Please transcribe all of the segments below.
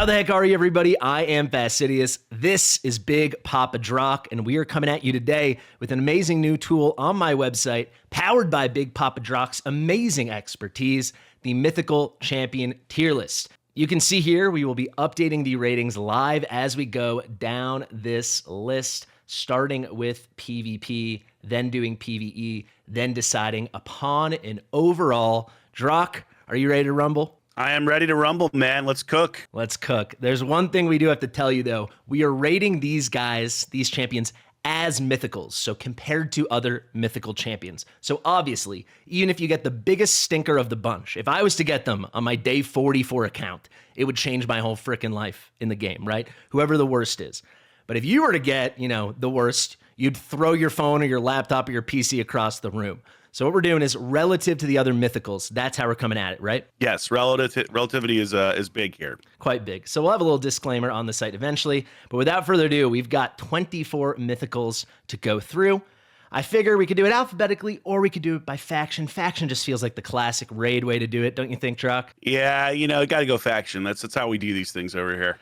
How the heck are you, everybody? I am Fastidious. This is Big Papa Drath, and we are coming at you today with an amazing new tool on my website, powered by Big Papa Drath's amazing expertise, the Mythical Champion Tier List. You can see here we will be updating the ratings live as we go down this list, starting with PvP, then doing PvE, then deciding upon an overall. Drath, are you ready to rumble? I am ready to rumble, man. Let's cook. Let's cook. There's one thing we do have to tell you, though. We are rating these guys, these champions, as mythicals, so compared to other mythical champions. So obviously, even if you get the biggest stinker of the bunch, if I was to get them on my day 44 account, it would change my whole freaking life in the game, right? Whoever the worst is. But if you were to get, the worst, you'd throw your phone or your laptop or your PC across the room. So what we're doing is relative to the other mythicals. That's how we're coming at it, right? Yes, relativity is big here. Quite big. So we'll have a little disclaimer on the site eventually. But without further ado, we've got 24 mythicals to go through. I figure we could do it alphabetically or we could do it by faction. Faction just feels like the classic raid way to do it, don't you think, Drath? Yeah, got to go faction. That's how we do these things over here.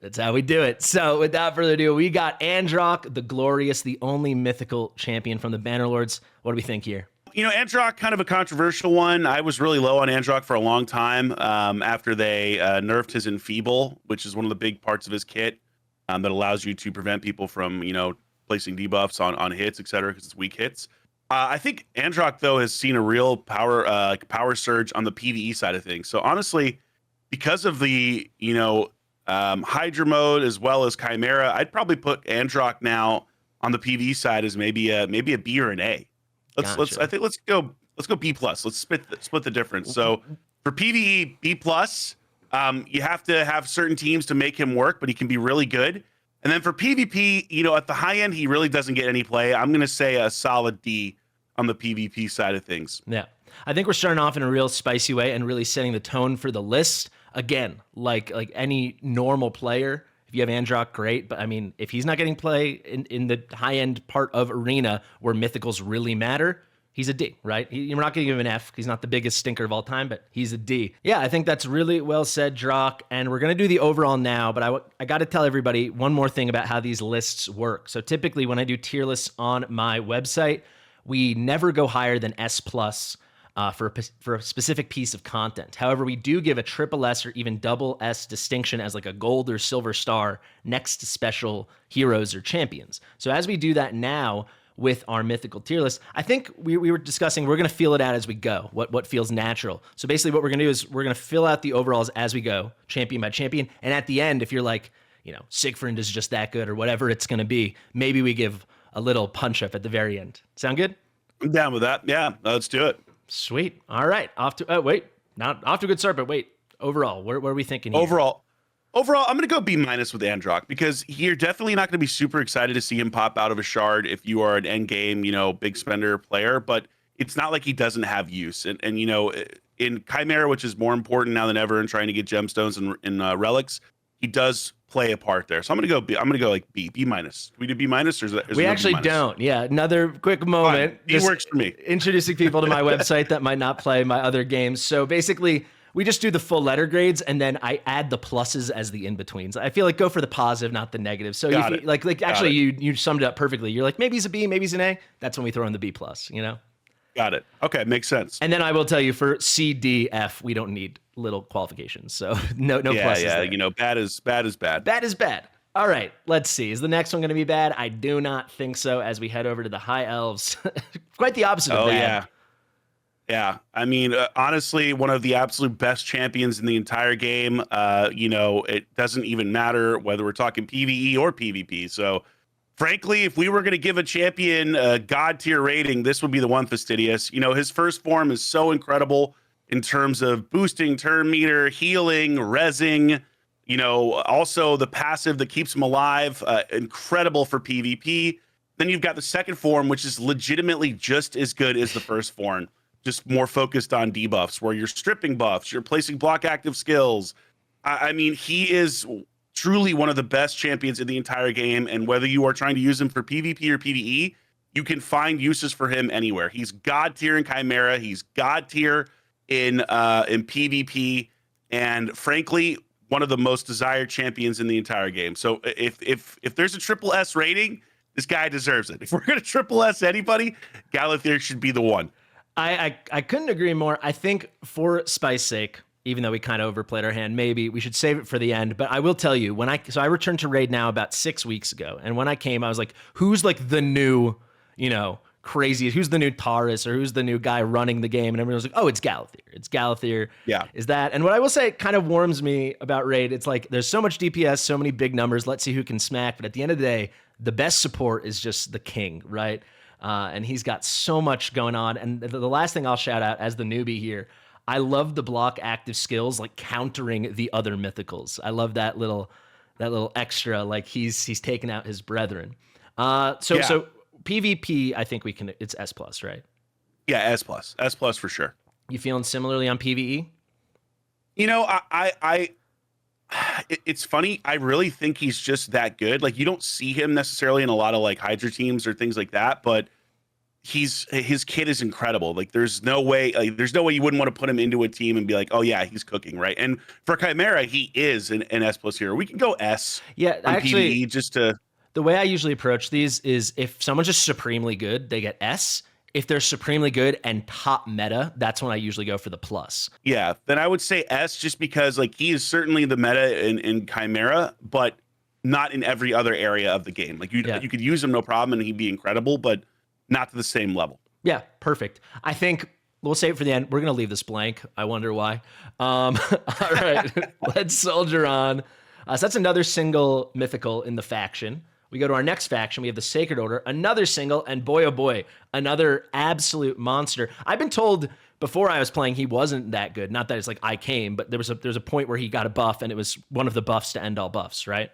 That's how we do it. So without further ado, we got Androck, the glorious, the only mythical champion from the Bannerlords. What do we think here? Androck, kind of a controversial one. I was really low on Androck for a long time after they nerfed his Enfeeble, which is one of the big parts of his kit that allows you to prevent people from, placing debuffs on hits, et cetera, because it's weak hits. I think Androck, though, has seen a real power surge on the PvE side of things. So honestly, because of the, Hydra mode as well as Chimera, I'd probably put Androck now on the PvE side as maybe a B or an A. Let's go B plus. Let's split the difference. So for PvE, B plus, you have to have certain teams to make him work, but he can be really good. And then for PvP, at the high end, he really doesn't get any play. I'm gonna say a solid D on the PvP side of things. Yeah, I think we're starting off in a real spicy way and really setting the tone for the list. Again, like any normal player. If you have Androck, great. But I mean, if he's not getting play in the high-end part of Arena where mythicals really matter, he's a D, right? You're not going to give him an F. He's not the biggest stinker of all time, but he's a D. Yeah, I think that's really well said, Drath. And we're going to do the overall now, but I got to tell everybody one more thing about how these lists work. So typically when I do tier lists on my website, we never go higher than S+. For a specific piece of content. However, we do give a triple S or even double S distinction as like a gold or silver star next to special heroes or champions. So as we do that now with our mythical tier list, I think we were discussing we're going to feel it out as we go, what feels natural. So basically what we're going to do is we're going to fill out the overalls as we go, champion by champion. And at the end, if you're like, Siegfried is just that good or whatever it's going to be, maybe we give a little punch up at the very end. Sound good? I'm down with that. Yeah, let's do it. Sweet. All right. Not off to a good start, but wait. Overall, what are we thinking here? Overall, I'm going to go B- with Androck because you're definitely not going to be super excited to see him pop out of a shard if you are an end game, big spender player. But it's not like he doesn't have use. And in Chimera, which is more important now than ever in trying to get gemstones and relics, he does play a part there. So I'm going to go B. I'm going to go like B-. Do we do B- or is we actually don't? Yeah. Another quick moment. Fine. B works for me. Introducing people to my website that might not play my other games. So basically, we just do the full letter grades and then I add the pluses as the in-betweens. I feel like go for the positive, not the negative. So you summed it up perfectly. You're like, maybe he's a B, maybe he's an A. That's when we throw in the B+, Got it. Okay, makes sense. And then I will tell you for C, D, F, we don't need little qualifications. So no pluses there. Bad is bad. Bad is bad. All right, let's see. Is the next one going to be bad? I do not think so as we head over to the High Elves. Quite the opposite of bad. Yeah. I mean, honestly, one of the absolute best champions in the entire game. It doesn't even matter whether we're talking PvE or PvP. So frankly, if we were going to give a champion a god tier rating, this would be the one, Fastidious. His first form is so incredible in terms of boosting turn meter, healing, rezzing, also the passive that keeps him alive, incredible for PvP. Then you've got the second form, which is legitimately just as good as the first form, just more focused on debuffs, where you're stripping buffs, you're placing block active skills. I mean, he is truly one of the best champions in the entire game, and whether you are trying to use him for PvP or PvE, you can find uses for him anywhere. He's god tier in Chimera, he's god tier in PvP, and frankly, one of the most desired champions in the entire game. So if there's a triple S rating, this guy deserves it. If we're gonna triple S anybody, Galathier should be the one. I couldn't agree more. I think for spice sake, even though we kind of overplayed our hand, maybe we should save it for the end. But I will tell you, so I returned to Raid now about 6 weeks ago, and when I came, I was like, who's like the new, crazy? Who's the new Taurus, or who's the new guy running the game? And everyone was like, oh, it's Galathier. It's Galathier. Yeah. Is that? And what I will say, it kind of warms me about Raid. It's like there's so much DPS, so many big numbers. Let's see who can smack. But at the end of the day, the best support is just the king, right? And he's got so much going on. And the last thing I'll shout out as the newbie here, I love the block active skills, like countering the other mythicals. I love that little extra, like he's taking out his brethren. So PvP, I think it's S plus, right? Yeah, S plus for sure. You feeling similarly on PvE? It's funny. I really think he's just that good. Like, you don't see him necessarily in a lot of like Hydra teams or things like that, but his kit is incredible. Like, there's no way you wouldn't want to put him into a team and be like, oh yeah, he's cooking, right? And for Chimera, he is an S plus hero. We can go S. Yeah, actually, PvE just to. The way I usually approach these is if someone's just supremely good, they get S. If they're supremely good and top meta, that's when I usually go for the plus. Yeah, then I would say S, just because like he is certainly the meta in Chimera, but not in every other area of the game. Like you could use him no problem and he'd be incredible, but not to the same level. Yeah, perfect. I think we'll save it for the end. We're going to leave this blank. I wonder why. All right, let's soldier on. So that's another single mythical in the faction. We go to our next faction. We have the Sacred Order, another single, and boy, oh boy, another absolute monster. I've been told before I was playing he wasn't that good. Not that it's like I came, but there's a point where he got a buff, and it was one of the buffs to end all buffs, right?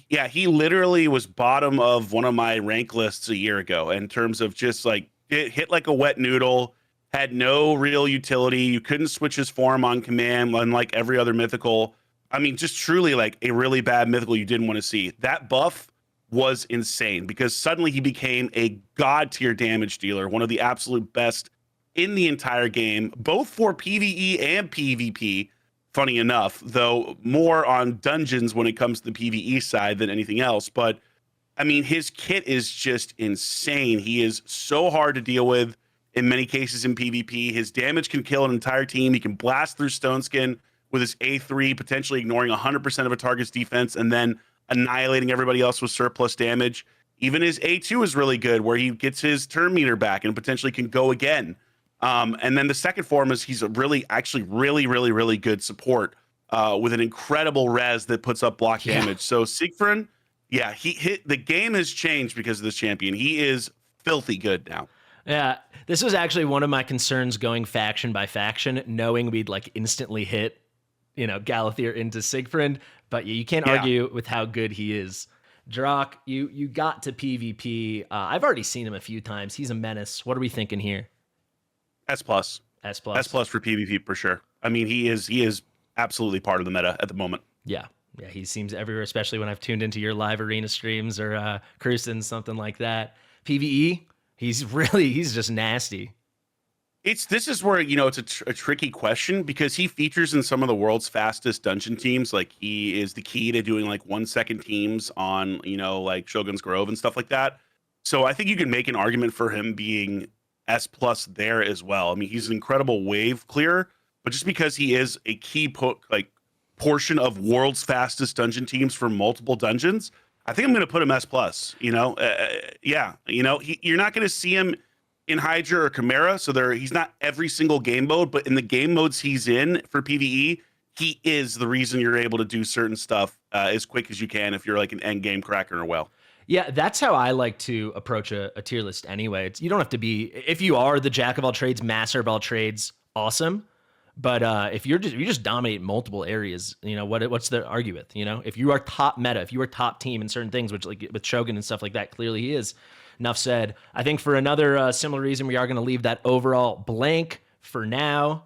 Yeah, he literally was bottom of one of my rank lists a year ago in terms of just like hit like a wet noodle, had no real utility. You couldn't switch his form on command, unlike every other mythical. I mean, just truly like a really bad mythical you didn't want to see. That buff was insane because suddenly he became a god tier damage dealer, one of the absolute best in the entire game, both for PvE and PvP. Funny enough, though, more on dungeons when it comes to the PvE side than anything else. But I mean, his kit is just insane. He is so hard to deal with in many cases in PvP. His damage can kill an entire team. He can blast through Stone Skin with his A3, potentially ignoring 100% of a target's defense and then annihilating everybody else with surplus damage. Even his A2 is really good, where he gets his turn meter back and potentially can go again. And then the second form is he's a really good support with an incredible res that puts up block damage. So Siegfried, the game has changed because of this champion. He is filthy good now. Yeah, this was actually one of my concerns going faction by faction, knowing we'd like instantly hit, Galathier into Siegfried. But you can't argue with how good he is. Drath, you got to PvP. I've already seen him a few times. He's a menace. What are we thinking here? S plus. S plus. S plus for PvP for sure. I mean, he is absolutely part of the meta at the moment. Yeah, he seems everywhere, especially when I've tuned into your live arena streams or Cruising, something like that. PvE, he's just nasty. This is where, it's a tricky question because he features in some of the world's fastest dungeon teams. Like, he is the key to doing like 1 second teams on, like Shogun's Grove and stuff like that. So I think you can make an argument for him being S plus there as well. I mean, he's an incredible wave clearer, but just because he is a key portion of world's fastest dungeon teams for multiple dungeons, I think I'm going to put him S plus. You're not going to see him in Hydra or Chimera, so he's not every single game mode, but in the game modes he's in for PvE, he is the reason you're able to do certain stuff as quick as you can if you're like an end game cracker or well. Yeah, that's how I like to approach a tier list anyway. You don't have to be, if you are the jack of all trades, master of all trades, awesome. But if you just dominate multiple areas, what's to argue with? If you are top meta, if you are top team in certain things, which like with Shogun and stuff like that, clearly he is. Enough said. I think for another similar reason, we are going to leave that overall blank for now.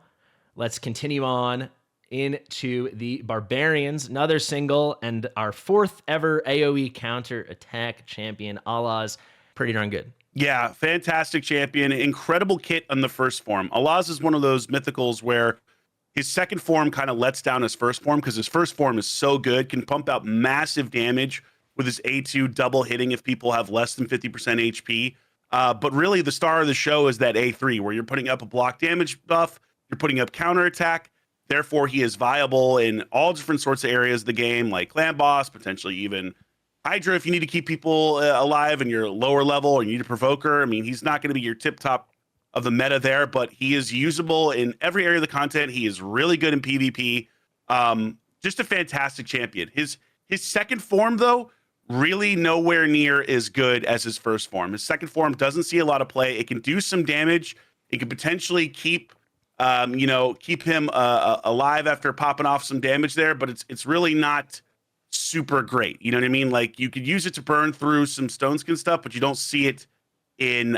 Let's continue on into the Barbarians. Another single and our 4th ever AoE counter attack champion, Allah's. Pretty darn good. Yeah, fantastic champion. Incredible kit on the first form. Allah's is one of those mythicals where His second form kind of lets down his first form because his first form is so good, can pump out massive damage with his A2 double hitting if people have less than 50% HP. But really, the star of the show is that A3, where you're putting up a block damage buff, you're putting up counterattack. Therefore, he is viable in all different sorts of areas of the game, like Clan Boss, potentially even Hydra if you need to keep people alive and you're lower level or you need a Provoker. I mean, he's not going to be your tip top of the meta there, but he is usable in every area of the content. He is really good in PvP. Just a fantastic champion. His second form, though, really nowhere near as good as his first form. His second form doesn't see a lot of play. It can do some damage. It can potentially keep him alive after popping off some damage there, but it's really not super great. You know what I mean? Like, you could use it to burn through some stone skin stuff, but you don't see it in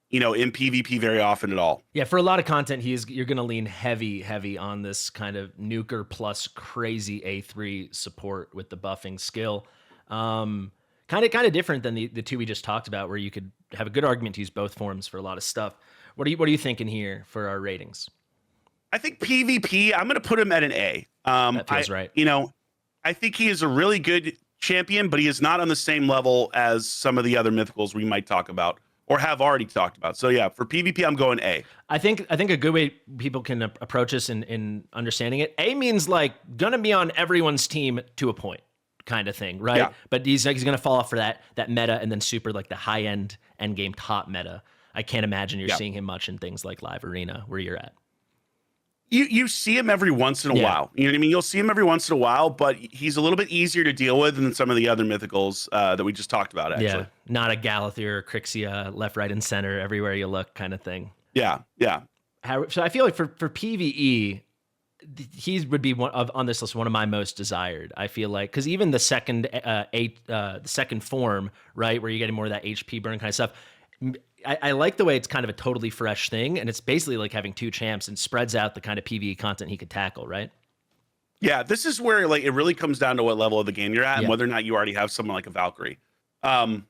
in PvP very often at all. Yeah, for a lot of content, you're going to lean heavy on this kind of nuker plus crazy A3 support with the buffing skill. Kind of different than the two we just talked about, where you could have a good argument to use both forms for a lot of stuff. What are you thinking here for our ratings? I think PvP, I'm going to put him at an A. That feels right. I think he is a really good champion, but he is not on the same level as some of the other mythicals we might talk about or have already talked about. So yeah, for PvP, I'm going A. I think a good way people can approach this in understanding it, A means like gonna be on everyone's team to a point kind of thing, right? Yeah. But he's gonna fall off for that meta and then super like the high end game top meta. I can't imagine you're seeing him much in things like Live Arena where you're at. You see him every once in a while. You know what I mean? You'll see him every once in a while, but he's a little bit easier to deal with than some of the other mythicals that we just talked about, actually. Yeah, not a Galathier or Crixia left, right, and center everywhere you look kind of thing. Yeah. So I feel like for PvE, he would be on this list one of my most desired. I feel like, because even the second form, right, where you're getting more of that HP burn kind of stuff, I like the way it's kind of a totally fresh thing, and it's basically like having two champs and spreads out the kind of PvE content he could tackle, right? Yeah, this is where like it really comes down to what level of the game you're at and whether or not you already have someone like a Valkyrie. I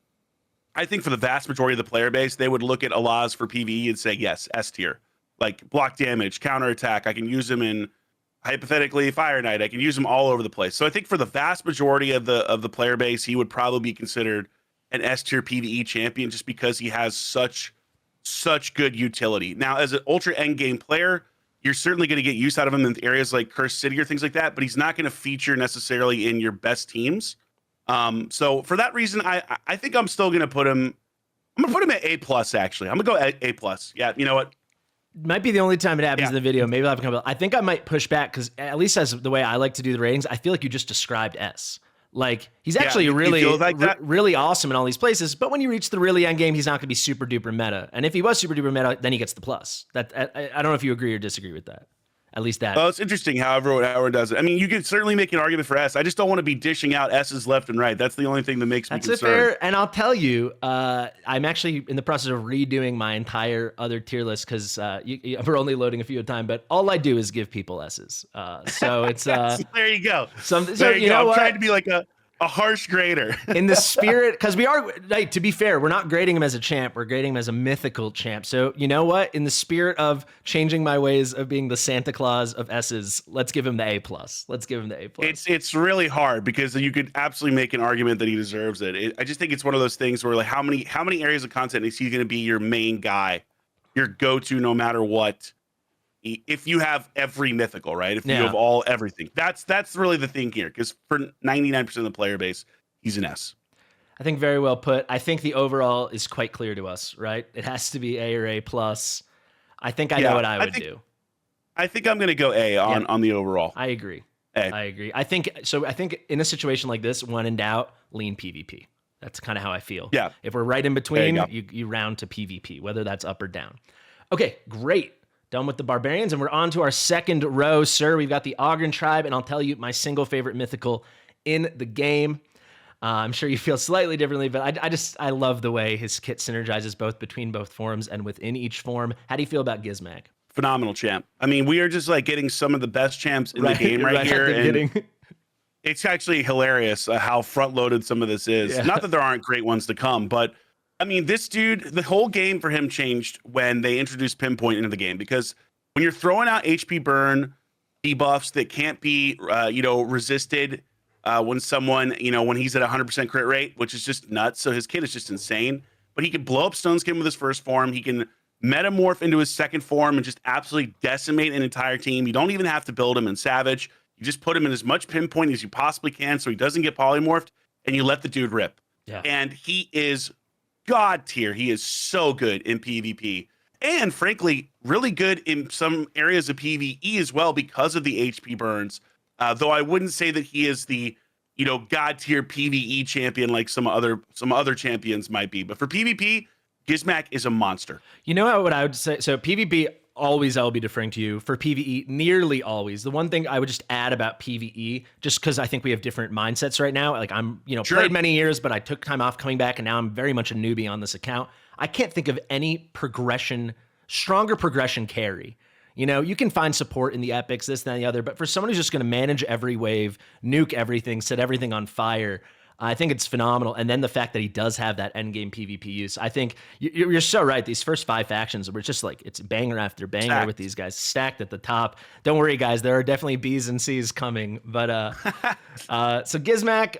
think for the vast majority of the player base, they would look at Alaz for PvE and say, yes, S tier. Like block damage, counterattack. I can use him in, hypothetically, Fire Knight. I can use him all over the place. So I think for the vast majority of the player base, he would probably be considered an S tier PvE champion just because he has such good utility. Now, as an ultra end game player, you're certainly going to get use out of him in areas like Cursed City or things like that, but he's not going to feature necessarily in your best teams. So for that reason, I think I'm still going to put him. I'm going to put him at A+, actually. I'm going to go A+. Yeah, you know what? Might be the only time it happens in the video. Maybe I'll have a couple. I think I might push back because, at least as the way I like to do the ratings, I feel like you just described S. Like, he's actually really awesome in all these places, but when you reach the really end game, he's not going to be super duper meta. And if he was super duper meta, then he gets the plus. I don't know if you agree or disagree with that. At least that. Well, it's interesting how everyone does it. I mean, you could certainly make an argument for S. I just don't want to be dishing out S's left and right. That's the only thing that makes me concerned. Fair. And I'll tell you, I'm actually in the process of redoing my entire other tier list because we're only loading a few at a time. But all I do is give people S's. So it's there you go. There you go. I'm trying to be like a harsh grader. In the spirit, because we are, like, to be fair, we're not grading him as a champ, we're grading him as a mythical champ. So you know what? In the spirit of changing my ways of being the Santa Claus of S's, let's give him the A+. Let's give him the A+. It's really hard because you could absolutely make an argument that he deserves it. I just think it's one of those things where, like, how many areas of content is he going to be your main guy, your go-to no matter what? If you have every mythical, right? If you have everything, that's really the thing here. Because for 99% of the player base, he's an S. I think very well put. I think the overall is quite clear to us, right? It has to be A or A+. I think I know what I would do. I think I'm going to go A on the overall. I agree. A. I agree. I think in a situation like this, when in doubt, lean PvP. That's kind of how I feel. Yeah. If we're right in between, you round to PvP, whether that's up or down. Okay, great. Done with the barbarians, and we're on to our second row, sir. We've got the Ogren tribe, and I'll tell you my single favorite mythical in the game. I'm sure you feel slightly differently, but I love the way his kit synergizes between both forms and within each form. How do you feel about Gizmag? Phenomenal champ. I mean, we are just like getting some of the best champs in the game right here. And it's actually hilarious how front-loaded some of this is. Yeah. Not that there aren't great ones to come, but I mean, this dude, the whole game for him changed when they introduced Pinpoint into the game, because when you're throwing out HP burn debuffs that can't be, resisted when someone, when he's at 100% crit rate, which is just nuts. So his kit is just insane. But he can blow up Stone Skin with his first form. He can metamorph into his second form and just absolutely decimate an entire team. You don't even have to build him in Savage. You just put him in as much pinpoint as you possibly can so he doesn't get polymorphed, and you let the dude rip. Yeah. And he is god tier. He is so good in PvP. And frankly, really good in some areas of PvE as well because of the HP burns. Though I wouldn't say that he is the, god tier PvE champion like some other champions might be. But for PvP, Gizmak is a monster. You know what I would say? So PvP, always I'll be deferring to you. For PvE, nearly always. The one thing I would just add about PvE, just because I think we have different mindsets right now. Like I'm, Sure. played many years, but I took time off coming back, and now I'm very much a newbie on this account. I can't think of any stronger progression carry. You can find support in the epics, this, that, and the other, but for someone who's just going to manage every wave, nuke everything, set everything on fire, I think it's phenomenal. And then the fact that he does have that endgame PvP use, I think you're so right. These first 5 factions were just like, it's banger after banger Stacked. with these guys stacked at the top. Don't worry, guys. There are definitely B's and C's coming. But so Gizmak,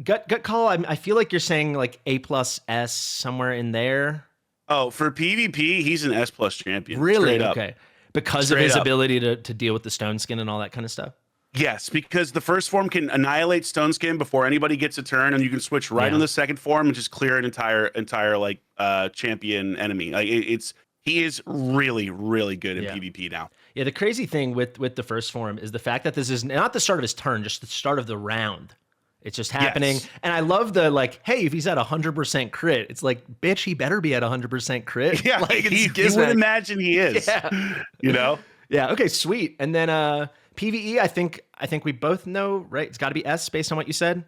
gut call. I feel like you're saying like A plus S somewhere in there. Oh, for PvP, he's an S plus champion. Really? Straight up. Okay. Because Straight of his up. ability to deal with the stone skin and all that kind of stuff. Yes, because the first form can annihilate Stone Skin before anybody gets a turn, and you can switch right on the second form and just clear an entire like champion enemy. Like he is really, really good in PvP now. Yeah, the crazy thing with the first form is the fact that this is not the start of his turn, just the start of the round. It's just happening. Yes. And I love the hey, if he's at 100% crit, it's like, bitch, he better be at 100% crit. Yeah, like you would imagine he is. Yeah. Yeah, okay, sweet. And then PvE, I think we both know, right? It's got to be S based on what you said.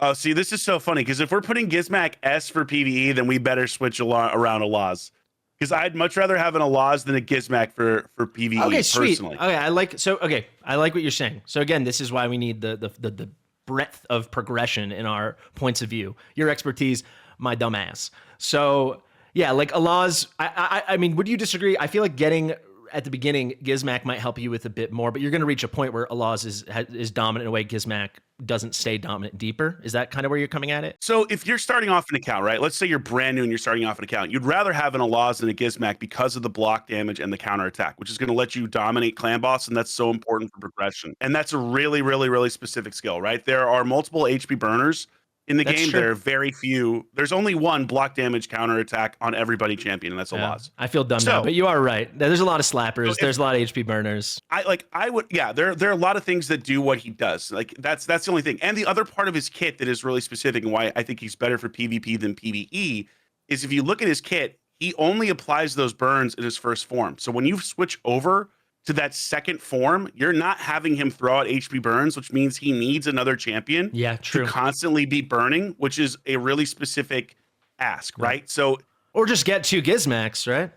Oh, see, this is so funny because if we're putting Gizmak S for PvE, then we better switch around Alaz. Because I'd much rather have an Alaz than a Gizmak for PvE. Okay, sweet. Personally. Okay, I like what you're saying. So again, this is why we need the breadth of progression in our points of view. Your expertise, my dumb ass. So yeah, like Alaz, I mean, would you disagree? I feel like getting at the beginning, Gizmak might help you with a bit more, but you're going to reach a point where Alaz is dominant in a way Gizmak doesn't stay dominant deeper. Is that kind of where you're coming at it? So if you're starting off an account, right? Let's say you're brand new and you're starting off an account. You'd rather have an Alaz than a Gizmak because of the block damage and the counter attack, which is going to let you dominate clan boss, and that's so important for progression. And that's a really, really, really specific skill, right? There are multiple HP burners in the game. True. There are very few. There's only one block damage counter attack on everybody champion, and that's Alaz. I feel dumb now, but you are right. There's a lot of slappers. There's a lot of HP burners. There are a lot of things that do what he does. Like that's the only thing. And the other part of his kit that is really specific and why I think he's better for PvP than PvE is if you look at his kit, he only applies those burns in his first form. So when you switch over to that second form, you're not having him throw out HP burns, which means he needs another champion to constantly be burning, which is a really specific ask, right? So, or just get 2 Gizmaks, right?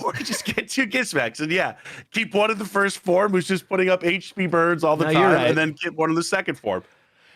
Or just get 2 Gizmaks, and keep one in the first form who's just putting up HP burns all the time, and then get one in the second form.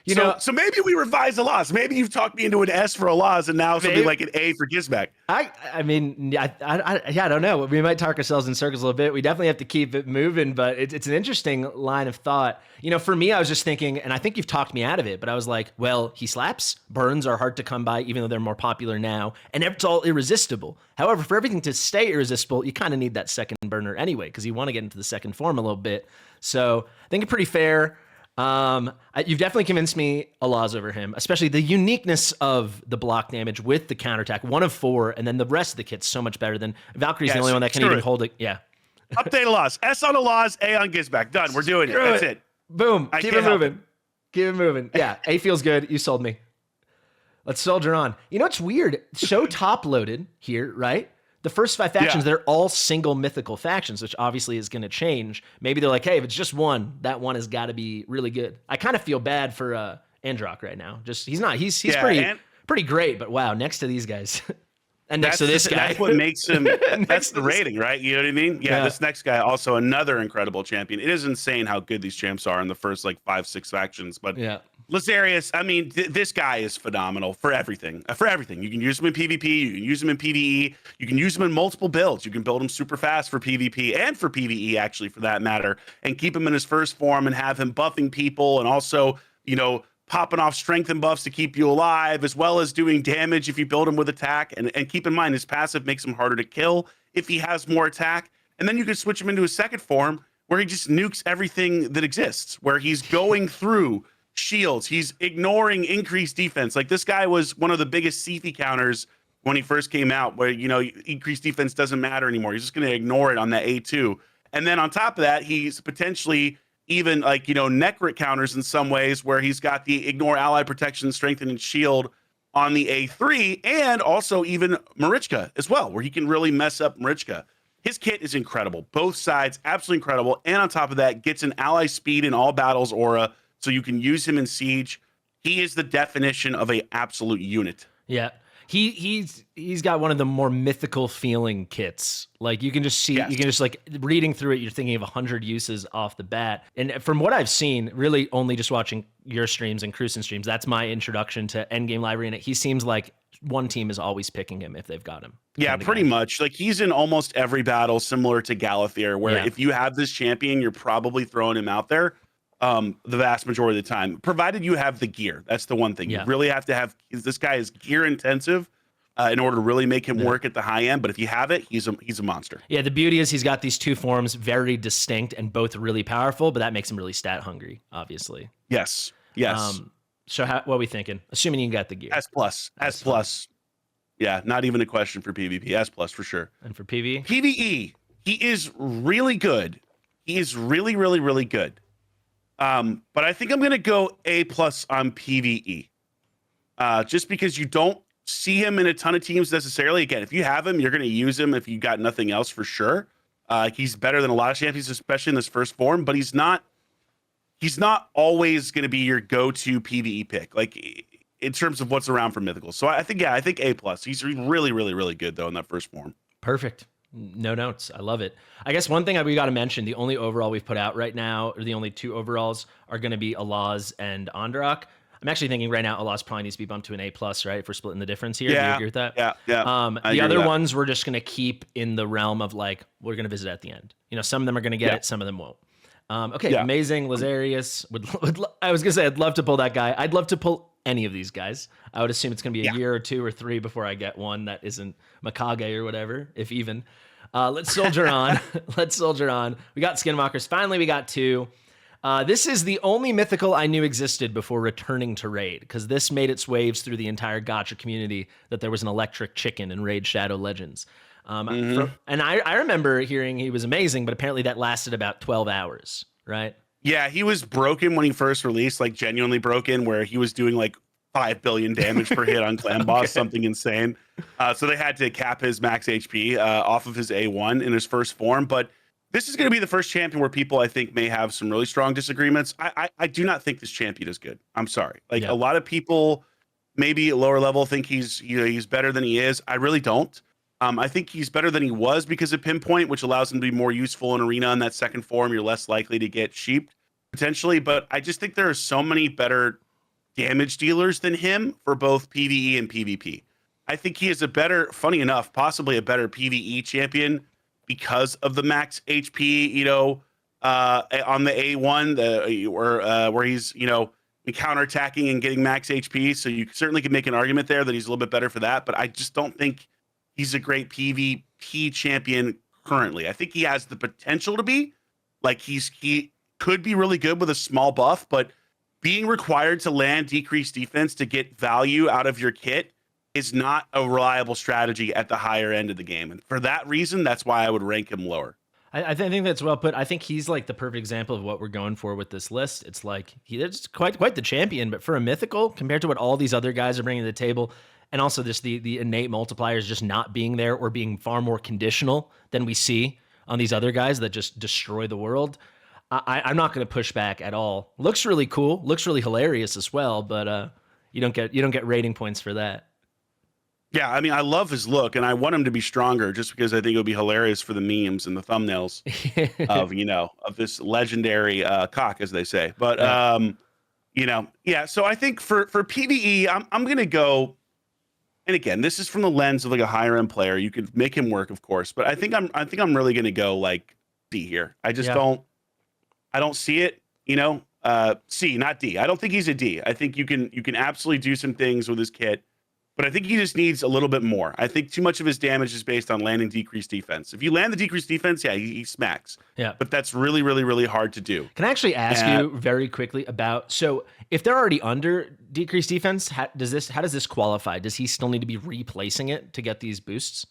So maybe we revise Alaz. Maybe you've talked me into an S for Alaz, and now something like an A for Gizmak. I don't know. We might talk ourselves in circles a little bit. We definitely have to keep it moving, but it's an interesting line of thought. For me, I was just thinking, and I think you've talked me out of it, but I was like, well, he slaps. Burns are hard to come by, even though they're more popular now, and it's all irresistible. However, for everything to stay irresistible, you kind of need that second burner anyway, because you want to get into the second form a little bit. So I think it's pretty fair. You've definitely convinced me Alaz over him, especially the uniqueness of the block damage with the counterattack, 1 of 4, and then the rest of the kit's so much better than Valkyrie's the only one that can even hold it. Yeah. Update Alaz. S on Alaz, A on Gizmak. Done. We're doing it. That's it. Boom. Keep it moving. Keep it moving. Yeah. A feels good. You sold me. Let's soldier on. It's weird. So top loaded here, right? The first 5 factions, they're all single mythical factions, which obviously is going to change. Maybe they're like, hey, if it's just one, that one has got to be really good. I kind of feel bad for Androck right now. He's pretty great, but wow, next to these guys. And next to this guy. That's what makes him, that's the rating, right? You know what I mean? Yeah, this next guy, also another incredible champion. It is insane how good these champs are in the first 5-6 factions. But Lazarius, I mean, this guy is phenomenal for everything. For everything. You can use him in PvP, you can use him in PvE, you can use him in multiple builds. You can build him super fast for PvP and for PvE, actually, for that matter, and keep him in his first form and have him buffing people and also, popping off strength and buffs to keep you alive, as well as doing damage if you build him with attack. And keep in mind, his passive makes him harder to kill if he has more attack. And then you can switch him into his second form where he just nukes everything that exists, where he's going through shields. He's ignoring increased defense. Like, this guy was one of the biggest Sifi counters when he first came out, where, increased defense doesn't matter anymore. He's just going to ignore it on that A2. And then on top of that, he's potentially even Necrit counters in some ways, where he's got the ignore ally protection, strengthen, and shield on the A3, and also even Marichka as well, where he can really mess up Marichka. His kit is incredible. Both sides, absolutely incredible. And on top of that, gets an ally speed in all battles aura, so you can use him in siege. He is the definition of a absolute unit. Yeah. He's got one of the more mythical feeling kits. Like, you can just see, Yes. you can just, like, reading through it, you're thinking of 100 uses off the bat. And from what I've seen, really only just watching your streams and Crucian streams, that's my introduction to endgame library. And he seems like one team is always picking him if they've got him. Yeah, pretty much. Like, he's in almost every battle, similar to Galathir, where if you have this champion, you're probably throwing him out there the vast majority of the time, provided you have the gear. That's the one thing. You really have to have, this guy is gear intensive in order to really make him work at the high end. But if you have it, he's a monster. Yeah, the beauty is he's got these two forms, very distinct and both really powerful, but that makes him really stat hungry, obviously. Yes. So what are we thinking? Assuming you got the gear. S plus. Yeah, not even a question for PvP. S plus for sure. And for PvE? PvE, he is really good. He is really, really, really good. But I think I'm gonna go A plus on PvE. Just because you don't see him in a ton of teams necessarily. Again, if you have him, you're gonna use him if you got nothing else for sure. He's better than a lot of champions, especially in this first form, but he's not always gonna be your go-to PvE pick, like in terms of what's around for Mythical. So I think A plus. He's really, really, really good though in that first form. Perfect. No notes. I love it. I guess one thing we got to mention, the only overall we've put out right now, or the only two overalls, are going to be Alaz and Andrak. I'm actually thinking right now Alaz probably needs to be bumped to an A plus, right? If we're splitting the difference here. Do you agree with that? Yeah. The other ones we're just going to keep in the realm of, like, we're going to visit at the end. Some of them are going to get it, some of them won't. Amazing. Lazarius. I was going to say, I'd love to pull that guy. I'd love to pull any of these guys. I would assume it's going to be a year or 2 or 3 before I get one that isn't Mikage or whatever, if even. Let's soldier on. Let's soldier on. We got Skinwalkers. Finally, we got 2. This is the only mythical I knew existed before returning to Raid, because this made its waves through the entire gacha community that there was an electric chicken in Raid Shadow Legends. And I remember hearing he was amazing, but apparently that lasted about 12 hours, right? Yeah, he was broken when he first released, like genuinely broken, where he was doing like 5 billion damage per hit on clan boss, something insane. So they had to cap his max HP off of his A1 in his first form. But this is going to be the first champion where people, I think, may have some really strong disagreements. I do not think this champion is good. I'm sorry. Like, a lot of people, maybe at lower level, think he's better than he is. I really don't. I think he's better than he was because of Pinpoint, which allows him to be more useful in Arena in that second form. You're less likely to get sheeped, potentially. But I just think there are so many better damage dealers than him for both PvE and PvP. I think he is funny enough, possibly a better PvE champion because of the max HP, on the A1, where he's, counterattacking and getting max HP. So you certainly can make an argument there that he's a little bit better for that. But I just don't think he's a great PvP champion currently. I think he has the potential to be. Like, he could be really good with a small buff, but being required to land decreased defense to get value out of your kit is not a reliable strategy at the higher end of the game. And for that reason, that's why I would rank him lower. I think that's well put. I think he's like the perfect example of what we're going for with this list. It's like he's quite the champion, but for a mythical, compared to what all these other guys are bringing to the table, and also just the innate multipliers just not being there or being far more conditional than we see on these other guys that just destroy the world. I'm not going to push back at all. Looks really cool. Looks really hilarious as well. But you don't get rating points for that. Yeah, I mean, I love his look, and I want him to be stronger, just because I think it would be hilarious for the memes and the thumbnails of this legendary cock, as they say. But Yeah. So I think for PvE, I'm gonna go. And again, this is from the lens of like a higher end player. You could make him work, of course, but I think I'm really gonna go like D here. Yeah. I don't see it. C, not D. I don't think he's a D. I think you can absolutely do some things with his kit, but I think he just needs a little bit more. I think too much of his damage is based on landing decreased defense. If you land the decreased defense, yeah, he smacks. Yeah. But that's really, really, really hard to do. Can I actually ask you very quickly about, so if they're already under decreased defense, how does this qualify? Does he still need to be replacing it to get these boosts?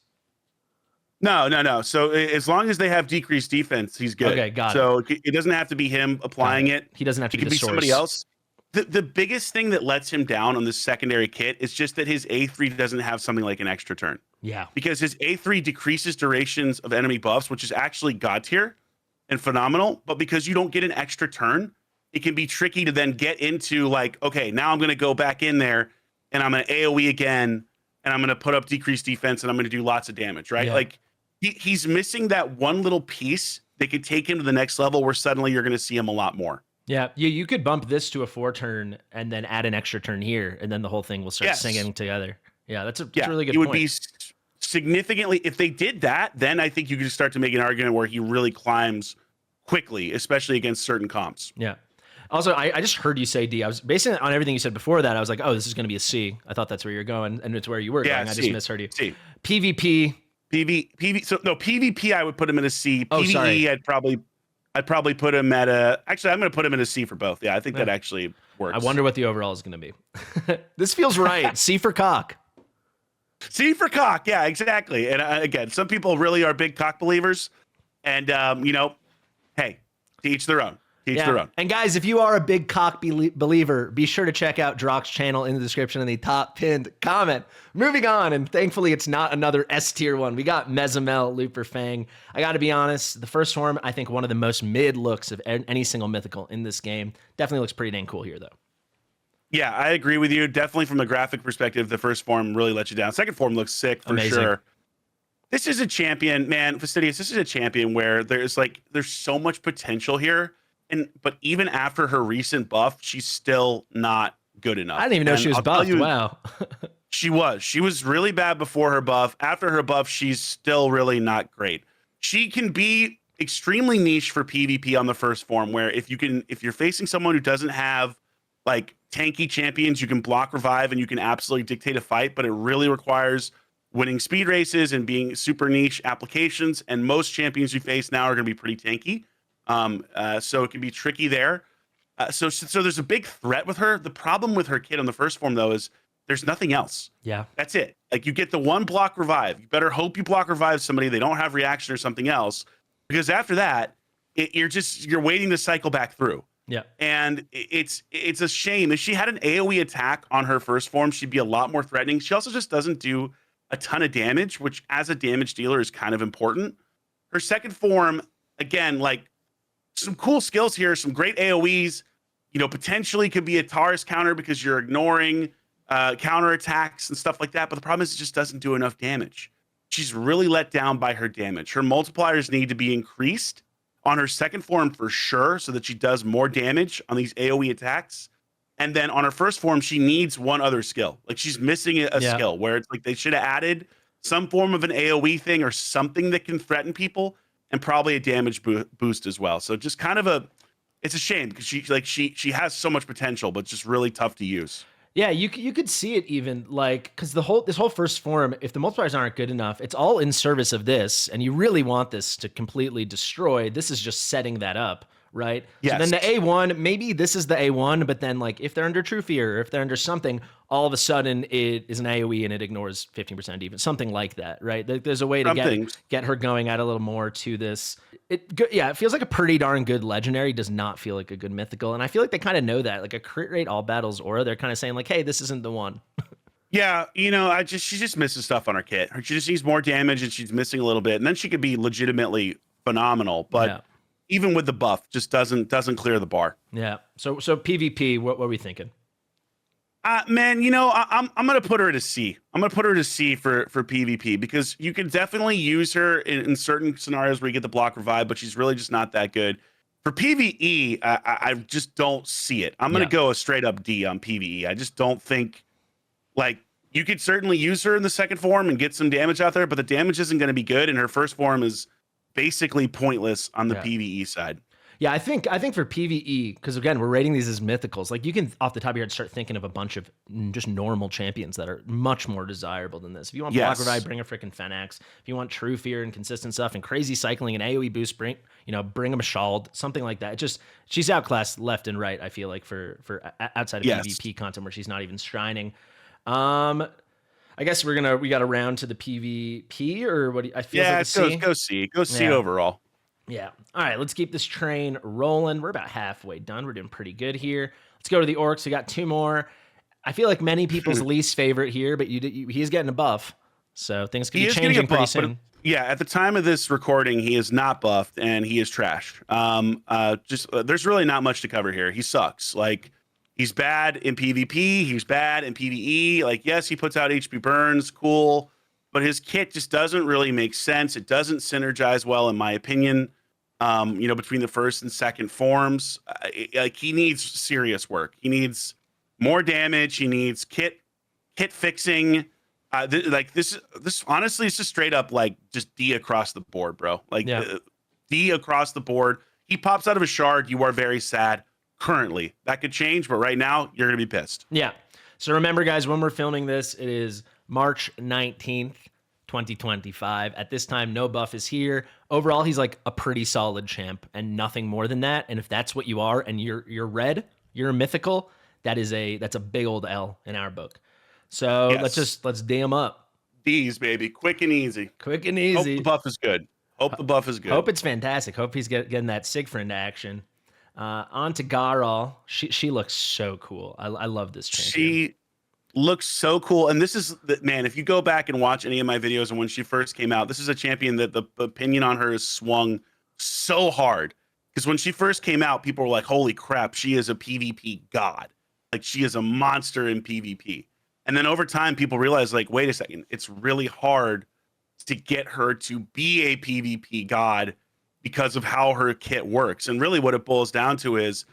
No. So as long as they have decreased defense, he's good. Okay, got it. So it doesn't have to be him applying it. He doesn't have to It could be be the somebody source. else. The biggest thing that lets him down on this secondary kit is just that his A3 doesn't have something like an extra turn. Yeah. Because his A3 decreases durations of enemy buffs, which is actually god tier and phenomenal. But because you don't get an extra turn, it can be tricky to then get into like, okay, now I'm going to go back in there and I'm going to AoE again and I'm going to put up decreased defense and I'm going to do lots of damage, right? Yeah. Like he's missing that one little piece that could take him to the next level where suddenly you're going to see him a lot more. Yeah, you could bump this to a 4-turn and then add an extra turn here, and then the whole thing will start singing together. Yeah, that's a really good point. It would be significantly, if they did that, then I think you could start to make an argument where he really climbs quickly, especially against certain comps. Yeah. Also, I just heard you say D. I was basing it on everything you said before that. I was like, oh, this is going to be a C. I thought that's where you're going, and it's where you were going. I just misheard you. C. PvP. So no, PvP, I would put him in a C. Oh, PvE, sorry. I'd probably put him at a. Actually, I'm going to put him in a C for both. Yeah, I think that actually works. I wonder what the overall is going to be. This feels right. C for cock. C for cock. Yeah, exactly. And again, some people really are big cock believers, and hey, to each their own. Their own. And guys, if you are a big cock believer, be sure to check out Drath's channel in the description in the top pinned comment. Moving on, and thankfully it's not another S tier one. We got Mezamel, Looper Fang. I got to be honest, the first form, I think one of the most mid looks of any single mythical in this game. Definitely looks pretty dang cool here, though. Yeah, I agree with you. Definitely from a graphic perspective, the first form really let you down. Second form looks sick for sure. This is a champion, man. Fastidious, this is a champion where there's so much potential here. But even after her recent buff, she's still not good enough. I didn't even know she was buffed. Wow. She was really bad before her buff. After her buff, she's still really not great. She can be extremely niche for PvP on the first form, where if you're facing someone who doesn't have like tanky champions, you can block revive and you can absolutely dictate a fight, but it really requires winning speed races and being super niche applications. And most champions you face now are going to be pretty tanky. So it can be tricky there. So there's a big threat with her. The problem with her kit on the first form, though, is there's nothing else. Yeah. That's it. Like, you get the one block revive. You better hope you block revive somebody. They don't have reaction or something else, because after that, you're waiting to cycle back through. Yeah. And it's a shame. If she had an AoE attack on her first form, she'd be a lot more threatening. She also just doesn't do a ton of damage, which as a damage dealer is kind of important. Her second form, again, like, some cool skills here, some great AoEs, potentially could be a Taurus counter because you're ignoring counter attacks and stuff like that. But the problem is it just doesn't do enough damage. She's really let down by her damage. Her multipliers need to be increased on her second form for sure, so that she does more damage on these AoE attacks. And then on her first form, she needs one other skill. Like, she's missing a skill where it's like they should have added some form of an AoE thing or something that can threaten people, and probably a damage boost as well. So just kind of it's a shame because she has so much potential, but just really tough to use. Yeah, you could see it even like, because this whole first form, if the multipliers aren't good enough, it's all in service of this, and you really want this to completely destroy. This is just setting that up, right? Yes. So then the A1, maybe this is the A1, but then like if they're under True Fear or if they're under something, all of a sudden it is an AoE and it ignores 15% even, something like that, right? There's a way to get her going, add a little more to this. It feels like a pretty darn good legendary, does not feel like a good mythical. And I feel like they kind of know that, like a crit rate all battles aura, they're kind of saying like, hey, this isn't the one. Yeah, she just misses stuff on her kit. She just needs more damage and she's missing a little bit. And then she could be legitimately phenomenal, but even with the buff, just doesn't clear the bar. Yeah. So PvP, what are we thinking? Man, I'm gonna put her at a C. I'm gonna put her at a C for PvP, because you can definitely use her in certain scenarios where you get the block revive, but she's really just not that good. For PvE, I just don't see it. I'm gonna go a straight up D on PvE. I just don't think, like, you could certainly use her in the second form and get some damage out there, but the damage isn't going to be good, and her first form is basically pointless on the PvE side. Yeah, I think for PvE, because again, we're rating these as mythicals. Like, you can off the top of your head start thinking of a bunch of just normal champions that are much more desirable than this. If you want block revive, bring a freaking Fenax. If you want true fear and consistent stuff and crazy cycling and AoE boost, bring a Shald, something like that. It just, she's outclassed left and right. I feel like for outside of PvP content where she's not even shining. I guess we got to round to the PvP, or what? I feel like C. Go C overall. Yeah. All right, let's keep this train rolling. We're about halfway done. We're doing pretty good here. Let's go to the orcs. We got 2 more. I feel like many people's least favorite here, but he's getting a buff, so things could be changing pretty soon. Yeah, at the time of this recording, he is not buffed and he is trash. There's really not much to cover here. He sucks. Like, he's bad in PvP. He's bad in PvE. Like, yes, he puts out HP burns, cool, but his kit just doesn't really make sense. It doesn't synergize well, in my opinion. Between the first and second forms, like, he needs serious work. He needs more damage. He needs kit fixing. This honestly is just straight up like just D across the board, bro. Like, D across the board. He pops out of a shard. You are very sad. Currently, that could change, but right now you're gonna be pissed. Yeah. So remember, guys, when we're filming this, it is March 19th, 2025. At this time, no buff is here. Overall, he's like a pretty solid champ and nothing more than that. And if that's what you are and you're red, you're a mythical, that's a big old L in our book. So let's D him up. D's, baby. Quick and easy. Quick and easy. Hope the buff is good. Hope it's fantastic. Hope he's getting that Sigfrid into action. On to Garal. She looks so cool. I love this champion. She looks so cool. And this is, man, if you go back and watch any of my videos and when she first came out, this is a champion that the opinion on her has swung so hard. Because when she first came out, people were like, holy crap, she is a PvP god. Like, she is a monster in PvP. And then over time, people realized, like, wait a second, it's really hard to get her to be a PvP god because of how her kit works. And really what it boils down to is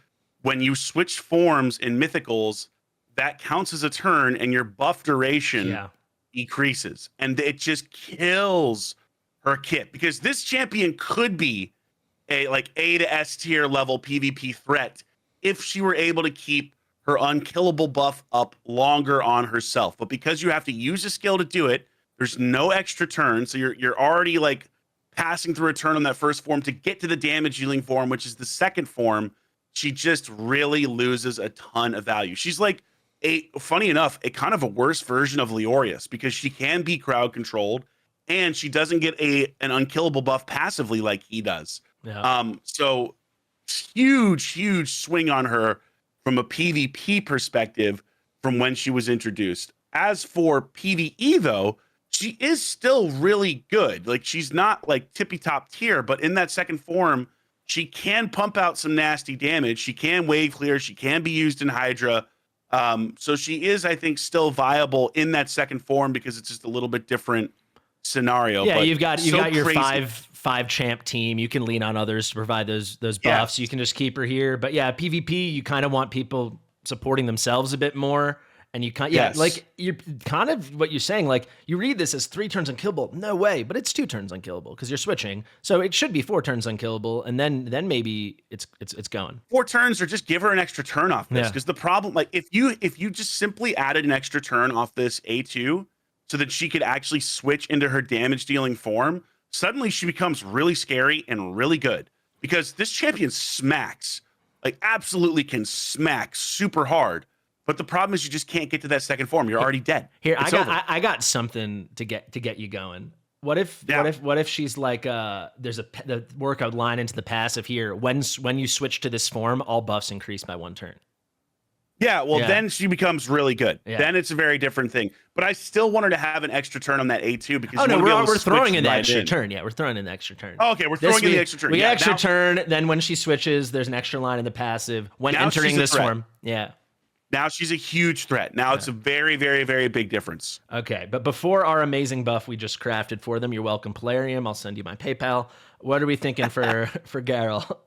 when you switch forms in mythicals, that counts as a turn and your buff duration decreases. And it just kills her kit, because this champion could be a A to S tier level PvP threat if she were able to keep her unkillable buff up longer on herself. But because you have to use a skill to do it, there's no extra turn. So you're already like passing through a turn on that first form to get to the damage dealing form, which is the second form. She just really loses a ton of value. She's like funny enough, a kind of a worse version of Leorius, because she can be crowd controlled and she doesn't get an unkillable buff passively like he does. Yeah. So huge swing on her from a PvP perspective from when she was introduced. As for PvE though, she is still really good. Like, she's not like tippy top tier, but in that second form, she can pump out some nasty damage. She can wave clear. She can be used in Hydra. So she is, I think, still viable in that second form because it's just a little bit different scenario. Yeah, you've got your five champ team. You can lean on others to provide those buffs. You can just keep her here. But yeah, PvP, you kind of want people supporting themselves a bit more. And you kind like, you're kind of what you're saying, like, you read this as 3 turns unkillable. No way, but it's 2 turns unkillable because you're switching. So it should be 4 turns unkillable, and then maybe it's going. 4 turns, or just give her an extra turn off this. Because the problem, like, if you just simply added an extra turn off this A2 so that she could actually switch into her damage dealing form, suddenly she becomes really scary and really good. Because this champion smacks, like, absolutely can smack super hard. But the problem is you just can't get to that second form. You're already dead. Here, I got something to get you going. What if she's like there's the workout line into the passive here. When you switch to this form, all buffs increase by 1 turn. Yeah, well, then she becomes really good. Yeah. Then it's a very different thing. But I still want her to have an extra turn on that A2 because we're throwing in the extra turn. Yeah, we're throwing in the extra turn. Oh, okay, we're throwing in the extra turn. We get extra turn. Then when she switches, there's an extra line in the passive when entering this form. Yeah. Now she's a huge threat. Now it's a very, very, very big difference. Okay, but before our amazing buff we just crafted for them, you're welcome, Polarium. I'll send you my PayPal. What are we thinking for Garal?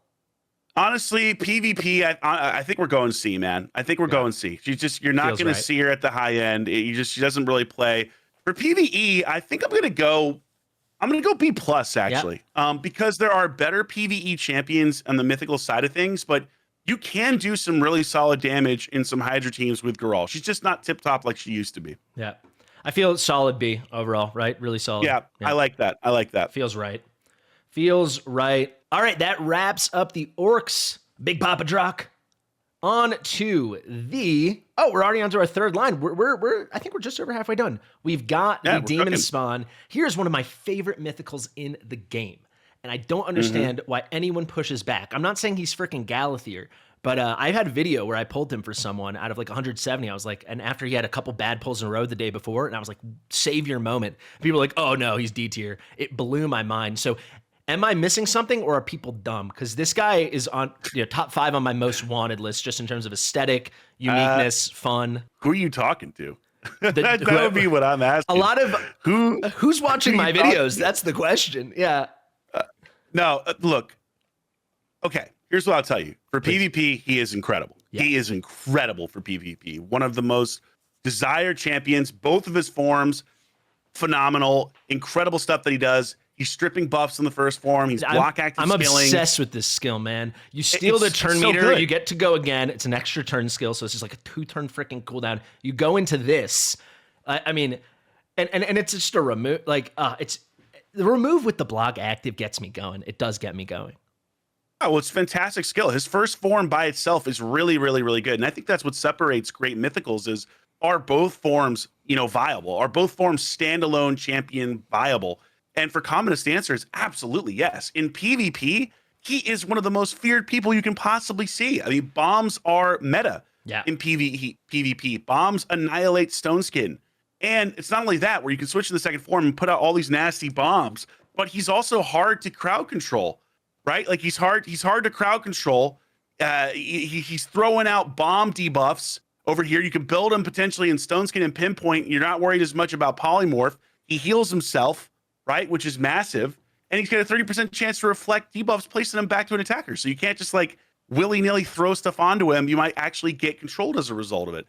Honestly, PvP, I think we're going C, man. I think we're going C. You're not Feels going right. to see her at the high end. She doesn't really play. For PvE, I think I'm going to go B plus actually, because there are better PvE champions on the mythical side of things, but you can do some really solid damage in some Hydra teams with Geralt. She's just not tip top like she used to be. Yeah. I feel solid B overall, right? Really solid. Yeah, I like that. I like that. Feels right. Feels right. All right, that wraps up the orcs. Big Papa Drock. On to the... Oh, we're already on to our third line. I think we're just over halfway done. We've got the Demon cooking. Spawn. Here's one of my favorite mythicals in the game. And I don't understand why anyone pushes back. I'm not saying he's freaking Galathier, but I had a video where I pulled him for someone out of like 170. I was like, and after he had a couple bad pulls in a row the day before, and I was like, save your moment. People were like, oh no, he's D tier. It blew my mind. So am I missing something, or are people dumb? Because this guy is on top 5 on my most wanted list, just in terms of aesthetic, uniqueness, fun. Who are you talking to? That would be what I'm asking. A lot of who's watching my videos? That's the question. Yeah. No, look. Okay, here's what I'll tell you. For PvP, he is incredible. Yeah. He is incredible for PvP. One of the most desired champions. Both of his forms, phenomenal. Incredible stuff that he does. He's stripping buffs in the first form. He's block active I'm skilling. obsessed with this skill, man. You steal the turn meter, good. you get to go again. It's an extra turn skill, so it's just like a 2-turn freaking cooldown. You go into this. I mean, and it's just a remove. Like, it's the remove with the block active gets me going. It does get me going. Oh, well, it's fantastic skill. His first form by itself is really, really, really good. And I think that's what separates great mythicals is, are both forms, viable? Are both forms standalone champion viable? And for commonest answers, absolutely yes. In PvP, he is one of the most feared people you can possibly see. I mean, bombs are meta in PvP. Bombs annihilate Stone Skin. And it's not only that, where you can switch to the second form and put out all these nasty bombs, but he's also hard to crowd control, right? Like he's hard to crowd control. He's throwing out bomb debuffs over here. You can build him potentially in Stone Skin and Pinpoint. You're not worried as much about Polymorph. He heals himself, right? Which is massive. And he's got a 30% chance to reflect debuffs, placing him back to an attacker. So you can't just like willy-nilly throw stuff onto him. You might actually get controlled as a result of it.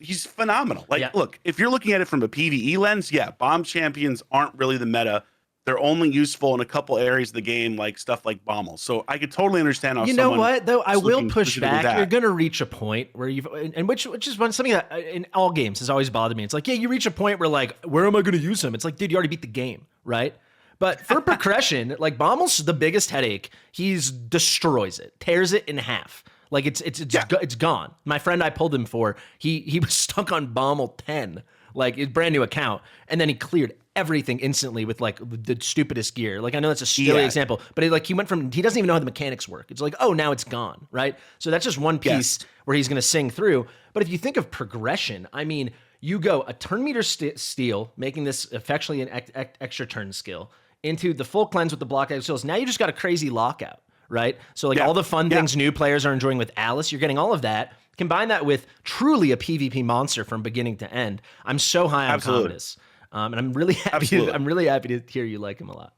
He's phenomenal. Like, look, if you're looking at it from a PvE lens, bomb champions aren't really the meta. They're only useful in a couple areas of the game, like stuff like Bommel. So I could totally understand how I will push back. You're going to reach a point where which is something that in all games has always bothered me. It's like, you reach a point where like, where am I going to use him? It's like, dude, you already beat the game, right? But for progression, like Bommel's the biggest headache. He's destroys it, tears it in half. Like it's gone. My friend I pulled him for, he was stuck on Bommel 10, like his brand new account, and then he cleared everything instantly with like the stupidest gear. Like I know that's a silly example, but he went from, he doesn't even know how the mechanics work. It's like, oh, now it's gone, right? So that's just one piece where he's going to sing through. But if you think of progression, I mean, you go a turn meter steal, making this effectually an extra turn skill, into the full cleanse with the block active skills. Now you just got a crazy lockout. Right? So like all the fun things new players are enjoying with Alice, you're getting all of that. Combine that with truly a PvP monster from beginning to end. I'm so high on Commodus. And I'm really happy. I'm really happy to hear you like him a lot.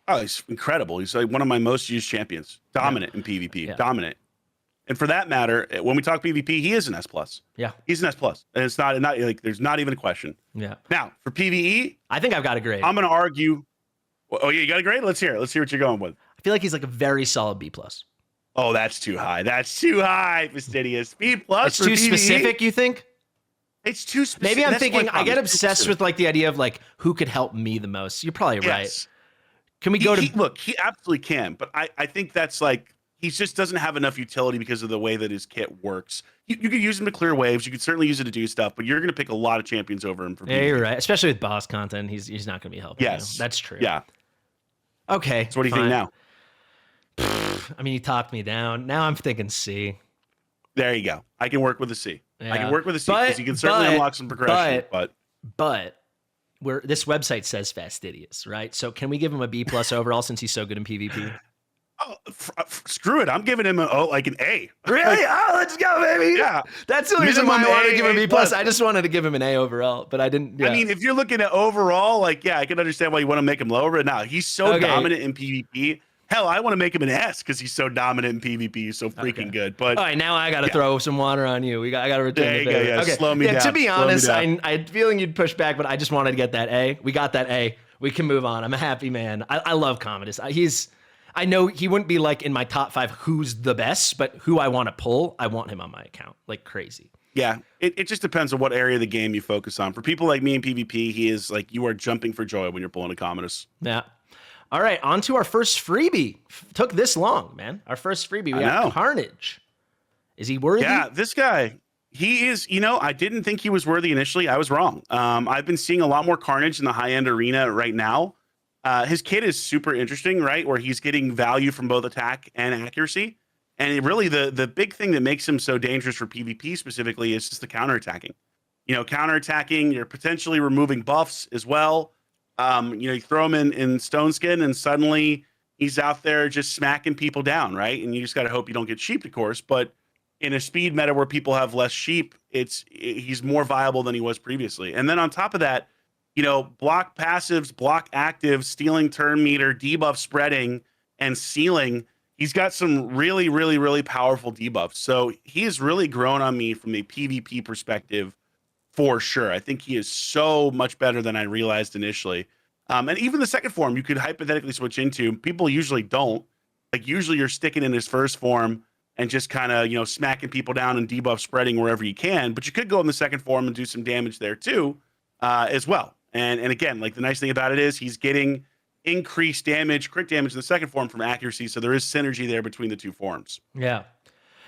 Oh, he's incredible. He's like one of my most used champions. Dominant in PvP. Yeah. Dominant. And for that matter, when we talk PvP, he is an S+. Yeah. He's an S+. And it's not like there's not even a question. Yeah. Now, for PvE, I think I've got a grade. I'm going to argue. Oh, yeah, you got a grade? Let's hear it. Let's hear what you're going with. I feel like he's like a very solid B+. Oh, that's too high. That's too high, Fastidious. B+. It's too PvE? Specific, you think? It's too specific. Maybe I'm thinking, I get obsessed with like the idea of like, who could help me the most? You're probably right. Can we go to... Look, he absolutely can, but I think that's like, he just doesn't have enough utility because of the way that his kit works. You could use him to clear waves. You could certainly use it to do stuff, but you're going to pick a lot of champions over him. Yeah, you're right. Especially with boss content, he's not going to be helping you. That's true. Yeah. Okay. So what do you think now? I mean, you talked me down. Now I'm thinking C. There you go. I can work with a C. Yeah. I can work with a C because you can certainly unlock some progression. But this website says Fastidious, right? So can we give him a B+ overall since he's so good in PvP? Oh, screw it. I'm giving him an A. Really? Oh, let's go, baby. Yeah. That's the reason why I wanted to give him a B+. I just wanted to give him an A overall, but I didn't. Yeah. I mean, if you're looking at overall, like, I can understand why you want to make him lower, but now he's so dominant in PvP Hell, I want to make him an S because he's so dominant in PvP. He's so freaking good. But all right, now I got to throw some water on you. I got to return there the you go. favor. Yeah, Okay. slow me down. To be slow me honest, down. I had a feeling you'd push back, but I just wanted to get that A. We got that A. We can move on. I'm a happy man. I love Commodus. I know he wouldn't be like in my top 5 who's the best, but who I want to pull, I want him on my account like crazy. Yeah, it just depends on what area of the game you focus on. For people like me in PvP, he is like, you are jumping for joy when you're pulling a Commodus. Yeah. All right, on to our first freebie. Took this long, man. Our first freebie. We got Carnage. Is he worthy? Yeah, this guy, he is, I didn't think he was worthy initially. I was wrong. I've been seeing a lot more Carnage in the high-end arena right now. His kit is super interesting, right? Where he's getting value from both attack and accuracy. And really the big thing that makes him so dangerous for PvP specifically is just the counterattacking. Counterattacking, you're potentially removing buffs as well. You throw him in Stone Skin and suddenly he's out there just smacking people down, right? And you just got to hope you don't get sheeped, of course. But in a speed meta where people have less sheep, he's more viable than he was previously. And then on top of that, block passives, block actives, stealing turn meter, debuff spreading, and sealing. He's got some really, really, really powerful debuffs. So he has really grown on me from a PvP perspective for sure. I think he is so much better than I realized initially. And even the second form you could hypothetically switch into. People usually don't. Like usually you're sticking in his first form and just kind of, smacking people down and debuff spreading wherever you can. But you could go in the second form and do some damage there too, as well. And again, like the nice thing about it is he's getting increased damage, crit damage in the second form from accuracy. So there is synergy there between the two forms. Yeah.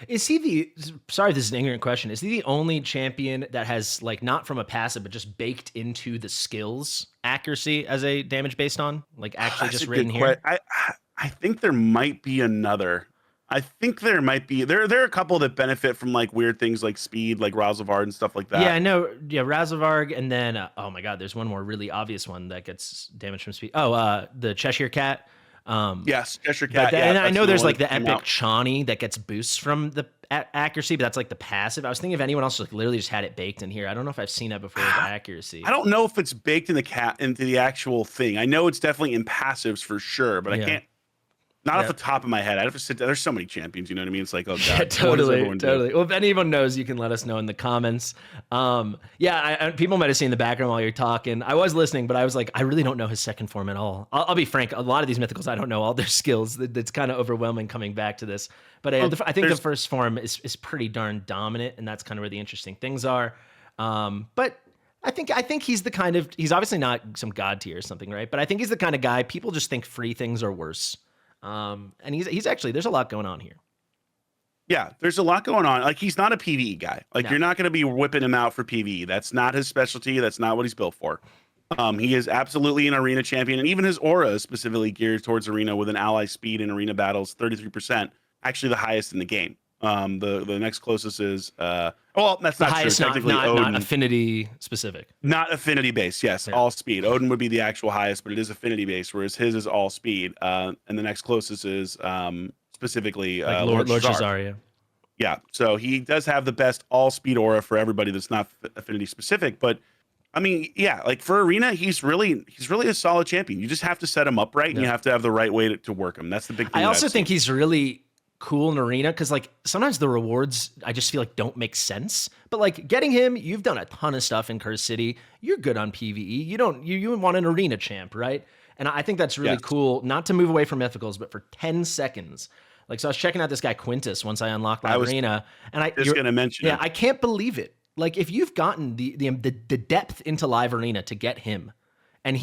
Is he sorry, this is an ignorant question. Is he the only champion that has like not from a passive, but just baked into the skills accuracy as a damage based on like actually just written here? I think there might be another. I think there might be there are a couple that benefit from like weird things like speed, like Razavard and stuff like that. Yeah, I know. Yeah, Razavard, and then oh my god, there's one more really obvious one that gets damage from speed. Oh, the Cheshire Cat. Yes, Cheshire Cat. And I know there's like the epic Chani that gets boosts from the accuracy, but that's like the passive. I was thinking if anyone else like literally just had it baked in here. I don't know if I've seen that before with accuracy. I don't know if it's baked in into the actual thing. I know it's definitely in passives for sure, but I can't. Not off the top of my head. I have to sit there. There's so many champions, you know what I mean? It's like, oh god, yeah, totally. Well, if anyone knows, you can let us know in the comments. People might have seen the background while you're talking. I was listening, but I was like, I really don't know his second form at all. I'll be frank. A lot of these mythicals, I don't know all their skills. That's kind of overwhelming coming back to this. But I think the first form is pretty darn dominant, and that's kind of where the interesting things are. But I think he's the kind of, he's obviously not some god tier or something, right? But I think he's the kind of guy people just think free things are worse. And he's actually, there's a lot going on here. Yeah, there's a lot going on. Like he's not a PvE guy. Like you're not going to be whipping him out for PvE. That's not his specialty. That's not what he's built for. He is absolutely an arena champion, and even his aura is specifically geared towards arena with an ally speed in arena battles 33%, actually the highest in the game. The next closest is that's not highest, true. Technically, not affinity specific. Not affinity based, yes, all speed. Odin would be the actual highest, but it is affinity based, whereas his is all speed. And the next closest is specifically like Lord Shazar. Yeah, so he does have the best all speed aura for everybody that's not affinity specific. But I mean, yeah, like for arena, he's really a solid champion. You just have to set him up right, and you have to have the right way to work him. That's the big thing. I also think he's really cool in arena because like sometimes the rewards I just feel like don't make sense, but like getting him, you've done a ton of stuff in Curse City, you're good on PvE, you want an arena champ, right? And I think that's really cool, not to move away from mythicals, but for 10 seconds. Like, so I was checking out this guy Quintus once I unlocked Live Arena, and I was gonna mention I can't believe it. Like if you've gotten the depth into Live Arena to get him, and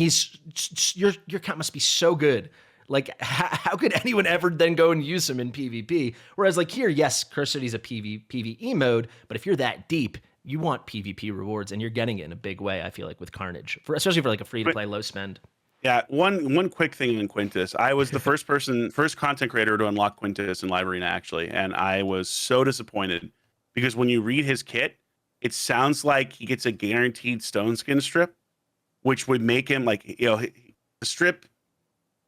your account must be so good. Like, how could anyone ever then go and use him in PvP? Whereas, like, here, yes, Curse City's a PvE mode, but if you're that deep, you want PvP rewards, and you're getting it in a big way, I feel like, with Carnage, especially for, like, a free-to-play, low-spend. Yeah, one quick thing in Quintus. I was the first content creator to unlock Quintus in Live Arena, actually, and I was so disappointed because when you read his kit, it sounds like he gets a guaranteed Stone Skin strip, which would make him, like, the strip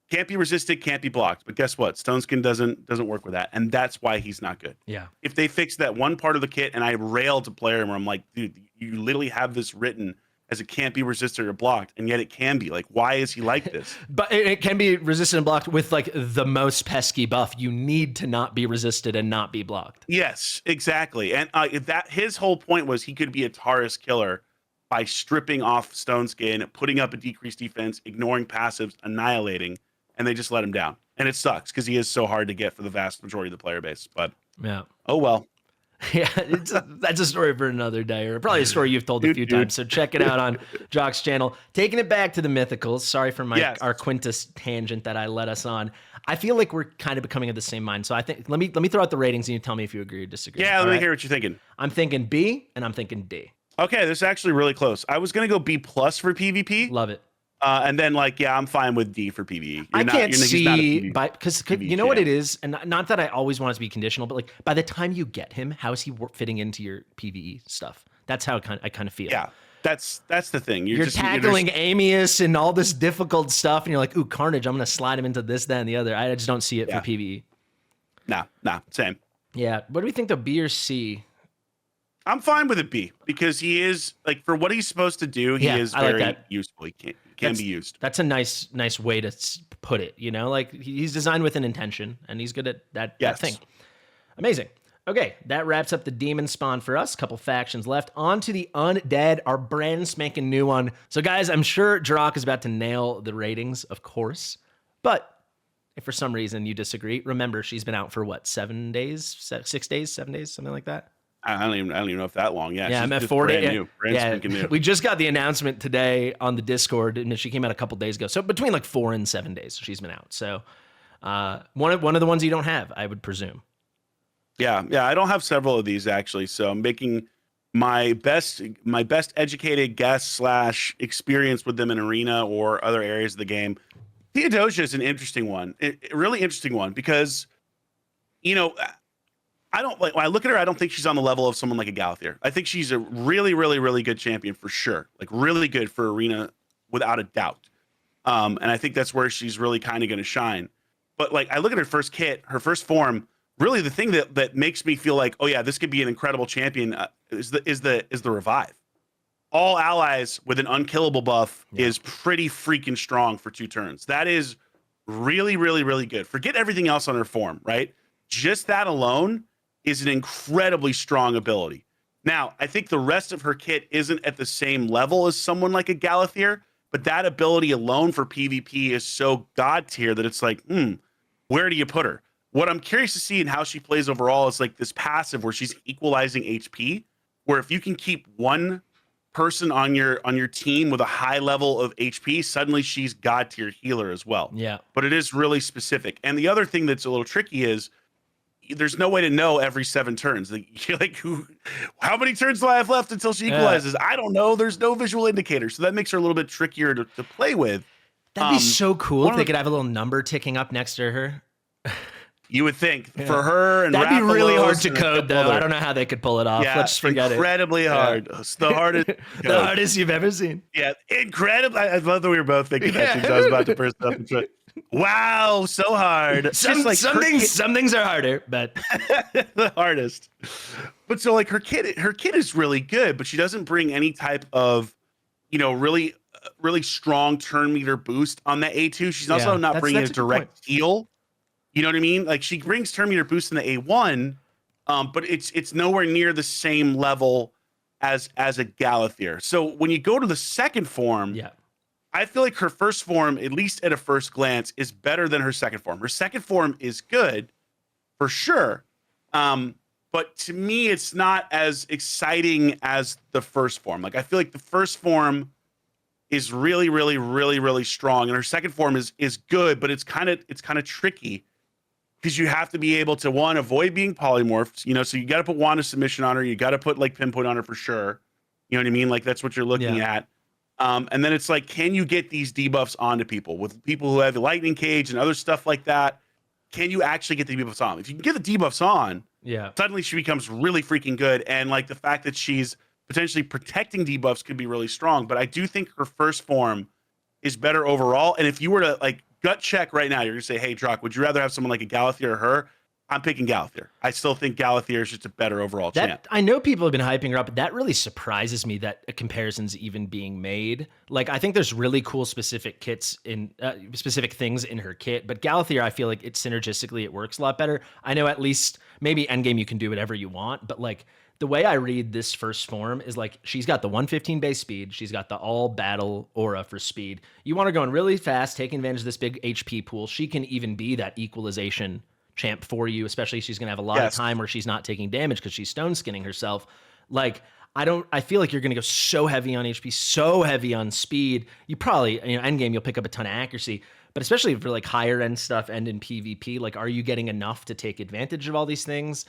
can't be resisted, can't be blocked. But guess what? Stone Skin doesn't work with that, and that's why he's not good. Yeah. If they fix that one part of the kit, and I railed to player where I'm like, dude, you literally have this written as it can't be resisted or blocked, and yet it can be. Like, why is he like this? But it can be resisted and blocked with like the most pesky buff. You need to not be resisted and not be blocked. Yes, exactly. And that his whole point was he could be a Taurus killer by stripping off Stone Skin, putting up a decreased defense, ignoring passives, annihilating, and they just let him down. And it sucks because he is so hard to get for the vast majority of the player base. But yeah, oh well. Yeah, that's a story for another day, or probably a story you've told a few times. So check it out on Jock's channel. Taking it back to the Mythicals. Sorry for our Quintus tangent that I led us on. I feel like we're kind of becoming of the same mind. So I think let me throw out the ratings and you tell me if you agree or disagree. Yeah, let me hear what you're thinking. I'm thinking B and I'm thinking D. Okay, this is actually really close. I was gonna go B+ for PvP. Love it. And then I'm fine with D for PvE. I can't see because you know what it is, and not that I always want it to be conditional, but like by the time you get him, how is he fitting into your PvE stuff? That's how I kind of feel. Yeah, that's the thing. You're tackling Amius and all this difficult stuff, and you're like, ooh, Carnage, I'm gonna slide him into this, that, and the other. I just don't see it for PvE. Nah, same. Yeah. What do we think, though, B or C? I'm fine with it B because he is like for what he's supposed to do. He is very useful. He can be used. That's a nice way to put it. You know, like he's designed with an intention, and he's good at that thing. Amazing. Okay, that wraps up the demon spawn for us. Couple factions left. On to the undead, our brand spanking new one. So, guys, I'm sure Drath is about to nail the ratings, of course. But if for some reason you disagree, remember she's been out for what, 7 days, 6 days, 7 days, something like that. I don't even know if that long. Yeah, I'm at 4 days. Yeah, we just got the announcement today on the Discord, and she came out a couple days ago. So between like 4 and 7 days, she's been out. So one of the ones you don't have, I would presume. Yeah, I don't have several of these actually. So I'm making my best educated guess / experience with them in arena or other areas of the game. Theodosia is an interesting one, a really interesting one because, I don't like when I look at her. I don't think she's on the level of someone like a Galathier. I think she's a really, really, really good champion for sure. Like really good for arena without a doubt. And I think that's where she's really kind of going to shine. But like I look at her first kit, her first form. Really, the thing that makes me feel like, oh yeah, this could be an incredible champion is the revive. All allies with an unkillable buff is pretty freaking strong for 2 turns. That is really, really, really good. Forget everything else on her form, right? Just that alone is an incredibly strong ability. Now, I think the rest of her kit isn't at the same level as someone like a Galathier, but that ability alone for PvP is so god tier that it's like, where do you put her? What I'm curious to see in how she plays overall is like this passive where she's equalizing HP, where if you can keep one person on your team with a high level of HP, suddenly she's god tier healer as well. Yeah. But it is really specific. And the other thing that's a little tricky is there's no way to know every 7 turns. You're like, how many turns do I have left until she equalizes? I don't know. There's no visual indicator. So that makes her a little bit trickier to play with. That'd be so cool if they could have a little number ticking up next to her. You would think for her, and that'd be really hard to code, though. I don't know how they could pull it off. Yeah, let's forget incredibly hard. It's the hardest, the hardest you've ever seen. Yeah, incredible. I love that we were both thinking that because I was about to burst up and try. Wow, so hard. Some things are harder, but the hardest. But so like her kit is really good, but she doesn't bring any type of, really strong turn meter boost on that A2. She's also not bringing a direct heal. You know what I mean? Like she brings turn meter boost in the A1, but it's nowhere near the same level as a Galathier. So when you go to the second form, I feel like her first form, at least at a first glance, is better than her second form. Her second form is good, for sure. But to me, it's not as exciting as the first form. Like I feel like the first form is really, really, really, really strong, and her second form is good, but it's kind of tricky. Because you have to be able to, one, avoid being polymorphed, so you got to put Wand of Submission on her. You got to put like Pinpoint on her for sure. You know what I mean? Like that's what you're looking at. And then it's like, can you get these debuffs onto people with people who have the Lightning Cage and other stuff like that? Can you actually get the debuffs on? If you can get the debuffs on, suddenly she becomes really freaking good. And like the fact that she's potentially protecting debuffs could be really strong. But I do think her first form is better overall. And if you were to like gut check right now, you're gonna say, hey, Drath, would you rather have someone like a Galathier or her? I'm picking Galathir. I still think Galathir is just a better overall champ. I know people have been hyping her up, but that really surprises me that a comparison's even being made. Like, I think there's really cool specific kits in specific things in her kit, but Galathir, I feel like it synergistically it works a lot better. I know at least maybe endgame you can do whatever you want, but like the way I read this first form is like she's got the 115 base speed, she's got the all battle aura for speed. You want her going really fast, taking advantage of this big HP pool. She can even be that equalization champ for you, especially if she's going to have a lot of time where she's not taking damage because she's stone skinning herself. Like, I feel like you're going to go so heavy on HP, so heavy on speed. You probably, end game, you'll pick up a ton of accuracy, but especially for like higher end stuff and in PvP, like, are you getting enough to take advantage of all these things?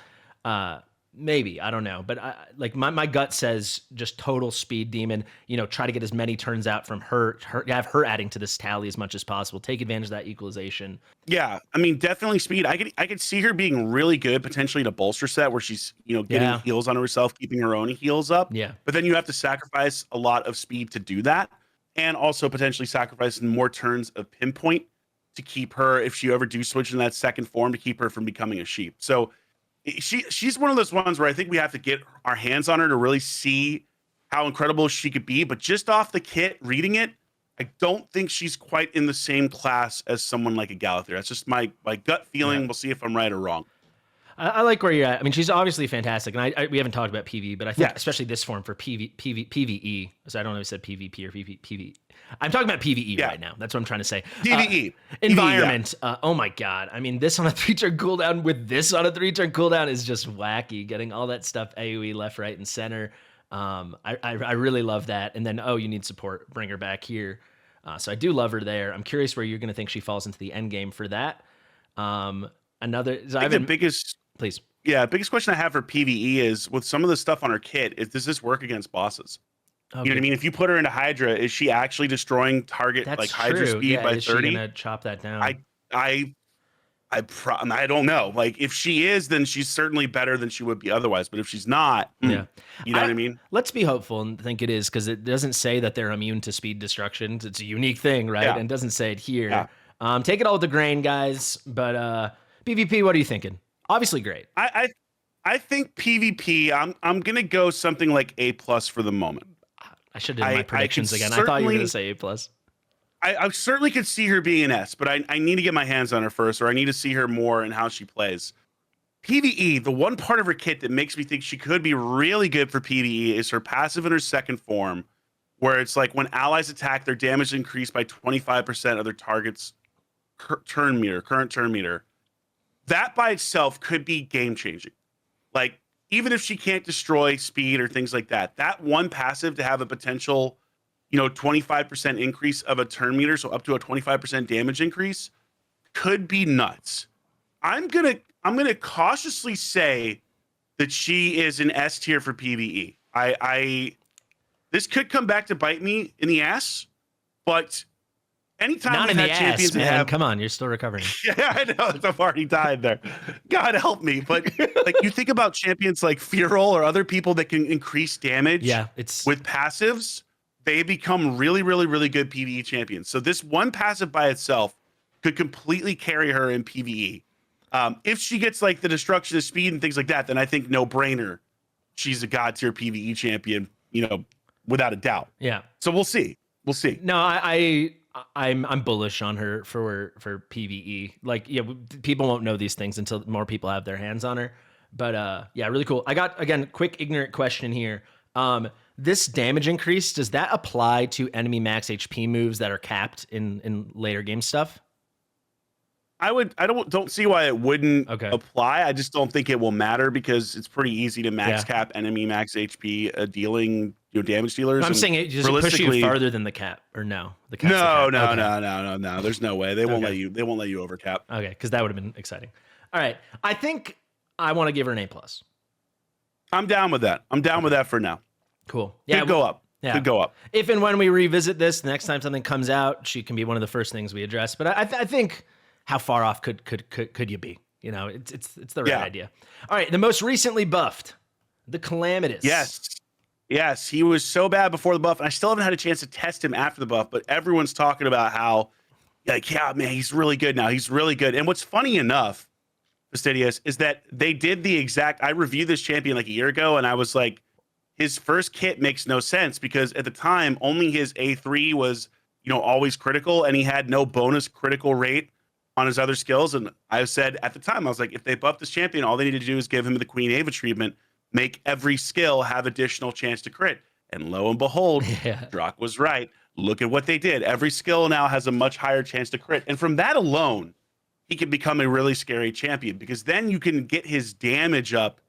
Maybe, I don't know, but like my gut says just total speed demon, try to get as many turns out from her, have her adding to this tally as much as possible, take advantage of that equalization. Yeah, I mean, definitely speed. I could see her being really good potentially in a bolster set where she's, getting heals on herself, keeping her own heals up. Yeah. But then you have to sacrifice a lot of speed to do that, and also potentially sacrificing more turns of pinpoint to keep her, if she ever do switch in that second form, to keep her from becoming a sheep. So she's one of those ones where I think we have to get our hands on her to really see how incredible she could be. But just off the kit, reading it, I don't think she's quite in the same class as someone like a Galathir. That's just my gut feeling. We'll see if I'm right or wrong. I like where you're at. I mean, she's obviously fantastic, and we haven't talked about PvE, but I think especially this form for PvE. So I don't know if I said PvP or PvE. I'm talking about PvE right now. That's what I'm trying to say. PvE. Environment. Oh my God. I mean, this on a 3-turn cooldown with this on a 3-turn cooldown is just wacky. Getting all that stuff AoE left, right, and center. I really love that. And then, you need support. Bring her back here. So I do love her there. I'm curious where you're going to think she falls into the end game for that. The biggest... Please. Yeah, biggest question I have for PvE is, with some of the stuff on her kit, does this work against bosses? You know what I mean? If you put her into Hydra, is she actually destroying target Hydra speed by 30? Is she gonna chop that down? I don't know. Like, if she is, then she's certainly better than she would be otherwise. But if she's not, you know what I mean? Let's be hopeful and think it is, because it doesn't say that they're immune to speed destruction. It's a unique thing, right? And it doesn't say it here. Yeah. Take it all with a grain, guys. But PvP, what are you thinking? Obviously great. I think PvP, I'm gonna go something like A+ for the moment. I should have done my predictions again. I thought you were gonna say A+. I certainly could see her being an S, but I need to get my hands on her first, or I need to see her more and how she plays. PvE, the one part of her kit that makes me think she could be really good for PvE is her passive in her second form, where it's like when allies attack, their damage increased by 25% of their target's current turn meter. That by itself could be game changing. Like, even if she can't destroy speed or things like that, that one passive to have a potential, 25% increase of a turn meter, so up to a 25% damage increase, could be nuts. I'm gonna cautiously say that she is an S tier for PvE. This could come back to bite me in the ass, but anytime not in the ass, man. Come on, you're still recovering. Yeah, I know. I've already died there. God help me. But like, you think about champions like Fearol or other people that can increase damage with passives, they become really, really, really good PvE champions. So this one passive by itself could completely carry her in PvE. If she gets like the destruction of speed and things like that, then I think no brainer, she's a god tier PvE champion, without a doubt. Yeah. So we'll see. No, I'm bullish on her for PvE. Like, people won't know these things until more people have their hands on her. But really cool. I got, again, quick ignorant question here. This damage increase, does that apply to enemy max HP moves that are capped in later game stuff? I don't see why it wouldn't apply. I just don't think it will matter, because it's pretty easy to max cap enemy max HP dealing damage dealers. I'm saying, does it push you farther than the cap, or no? The cap's no. There's no way. They won't let you. They won't let you overcap. Okay, because that would have been exciting. All right, I think I want to give her an A+. I'm down with that. I'm down with that for now. Cool. Could go up. Yeah. Could go up. If and when we revisit this next time something comes out, she can be one of the first things we address. But I think, how far off could you be? It's the right idea. All right, the most recently buffed, the Calamitous. Yes, he was so bad before the buff, and I still haven't had a chance to test him after the buff, but everyone's talking about how, like, yeah, man, he's really good now. He's really good. And what's funny enough Fastidious, is that they did the exact. I reviewed this champion like a year ago, and I was like, his first kit makes no sense because at the time only his A3 was, always critical, and he had no bonus critical rate on his other skills. And I said at the time, I was like, if they buff this champion, all they need to do is give him the Queen Ava treatment, make every skill have additional chance to crit. And lo and behold, Drath was right. Look at what they did. Every skill now has a much higher chance to crit. And from that alone, he can become a really scary champion because then you can get his damage up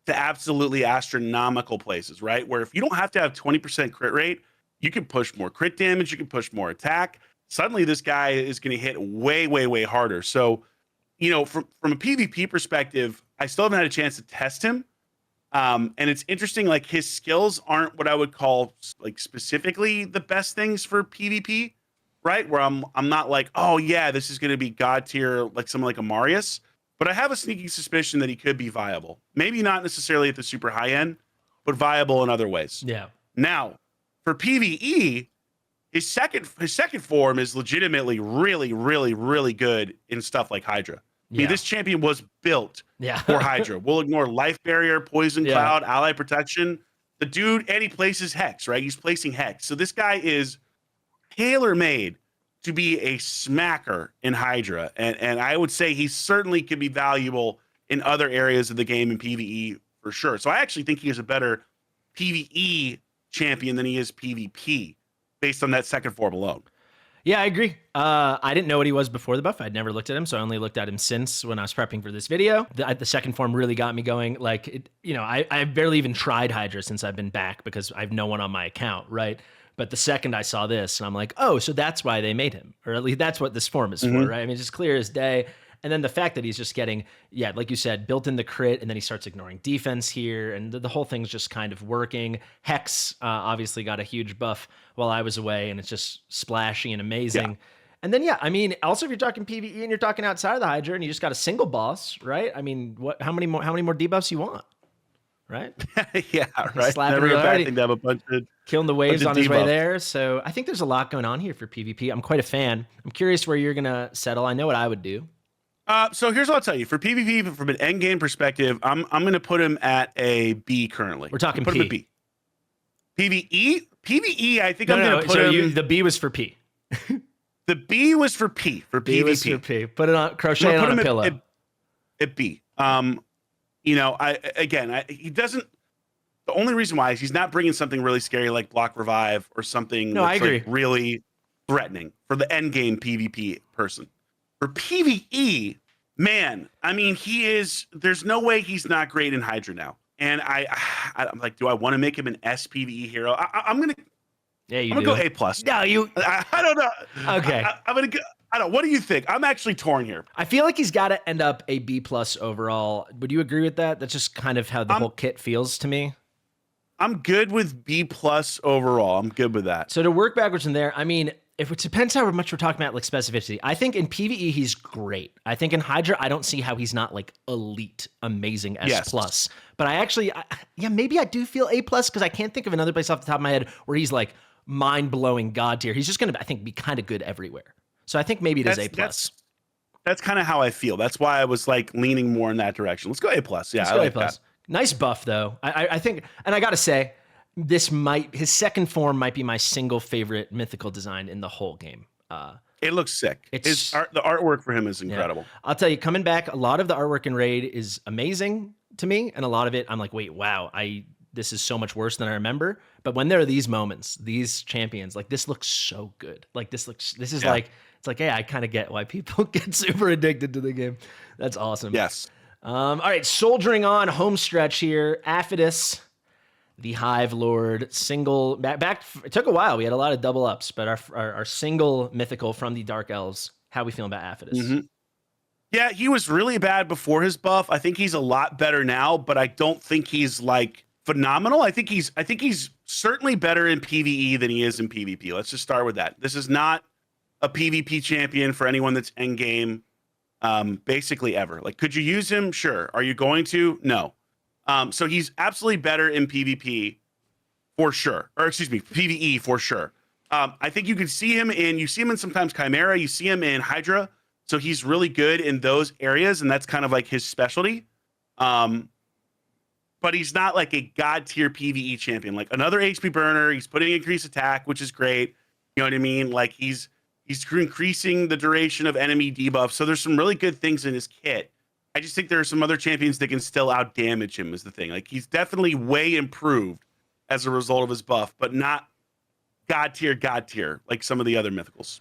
to absolutely astronomical places, right? Where if you don't have to have 20% crit rate, you can push more crit damage, you can push more attack. Suddenly this guy is going to hit way, way, way harder. So, from a PvP perspective, I still haven't had a chance to test him. And it's interesting, like his skills aren't what I would call like specifically the best things for PvP, right? Where I'm not like, oh yeah, this is going to be god tier, like someone like a Marius. But I have a sneaking suspicion that he could be viable. Maybe not necessarily at the super high end, but viable in other ways. Yeah. Now, for PvE, his second form is legitimately really, really, really good in stuff like Hydra. I mean, this champion was built for Hydra. We'll ignore life barrier, poison cloud, ally protection. The dude, and he places Hex, right? He's placing Hex. So this guy is tailor-made to be a smacker in Hydra. And I would say he certainly could be valuable in other areas of the game in PvE for sure. So I actually think he is a better PvE champion than he is PvP based on that second form alone. Yeah, I agree. I didn't know what he was before the buff. I'd never looked at him, so I only looked at him since when I was prepping for this video. The second form really got me going. Like, I've barely even tried Hydra since I've been back because I have no one on my account, right? But the second I saw this, and I'm like, oh, so that's why they made him. Or at least that's what this form is for, right? I mean, it's just clear as day. And then the fact that he's just getting, like you said, built in the crit, and then he starts ignoring defense here, and the whole thing's just kind of working. Hex obviously got a huge buff while I was away, and it's just splashy and amazing. And then, I mean, also if you're talking PvE and you're talking outside of the Hydra, and you just got a single boss, right? I mean, how many more debuffs you want? Right? Right. Never a bad thing to have a bunch of killing the waves on his way there. So I think there's a lot going on here for PvP. I'm quite a fan. I'm curious where you're gonna settle. I know what I would do. So here's what I'll tell you. For PvP, from an end game perspective, I'm gonna put him at a B currently. We're talking put P. him at B. PvE, I think I'm gonna put him. The B was for P. The B was for P for B PvP. Was for P. Put it on crochet on a pillow. At B. He doesn't. The only reason why is he's not bringing something really scary like block revive or something I agree. Like really threatening for the end game PvP person. For PvE, man, I mean, there's no way he's not great in Hydra now. And I'm like, do I want to make him an SPVE hero? I'm gonna go A plus. No, I don't know. Okay. I'm gonna go. I don't know. What do you think? I'm actually torn here. I feel like he's got to end up a B plus overall. Would you agree with that? That's just kind of how the whole kit feels to me. I'm good with B plus overall. I'm good with that. So to work backwards from there, I mean, if it depends how much we're talking about, like specificity. I think in PvE he's great. I think in Hydra I don't see how he's not like elite, amazing S plus. But I actually, maybe I do feel A plus because I can't think of another place off the top of my head where he's like mind blowing god tier. He's just gonna, I think, be kind of good everywhere. So I think maybe it is A plus. That's kind of how I feel. That's why I was like leaning more in that direction. Let's go A plus. Yeah, I like that. Nice buff though. I think, and I gotta say, his second form might be my single favorite mythical design in the whole game. It looks sick. The artwork for him is incredible. Yeah. I'll tell you, coming back, a lot of the artwork in Raid is amazing to me, and a lot of it, I'm like, wait, wow, this is so much worse than I remember. But when there are these moments, these champions, like this looks so good. Like this is like, it's like, hey, I kind of get why people get super addicted to the game. That's awesome. Yes. All right, soldiering on, home stretch here. Fastidious, the Hive Lord, single back. It took a while. We had a lot of double ups, but our single mythical from the Dark Elves. How are we feeling about Fastidious? Mm-hmm. Yeah, he was really bad before his buff. I think he's a lot better now, but I don't think he's like phenomenal. I think he's certainly better in PvE than he is in PvP. Let's just start with that. This is not a PvP champion for anyone that's end game. Basically ever. Like, could you use him? Sure. Are you going to? No. So he's absolutely better in PvP for sure. Or excuse me, PvE for sure. I think you see him in sometimes Chimera, you see him in Hydra. So he's really good in those areas, and that's kind of like his specialty. But he's not like a god tier PvE champion. Like another HP burner, he's putting increased attack, which is great. You know what I mean? Like he's increasing the duration of enemy debuff. So there's some really good things in his kit. I just think there are some other champions that can still out damage him is the thing. Like he's definitely way improved as a result of his buff, but not god tier like some of the other mythicals.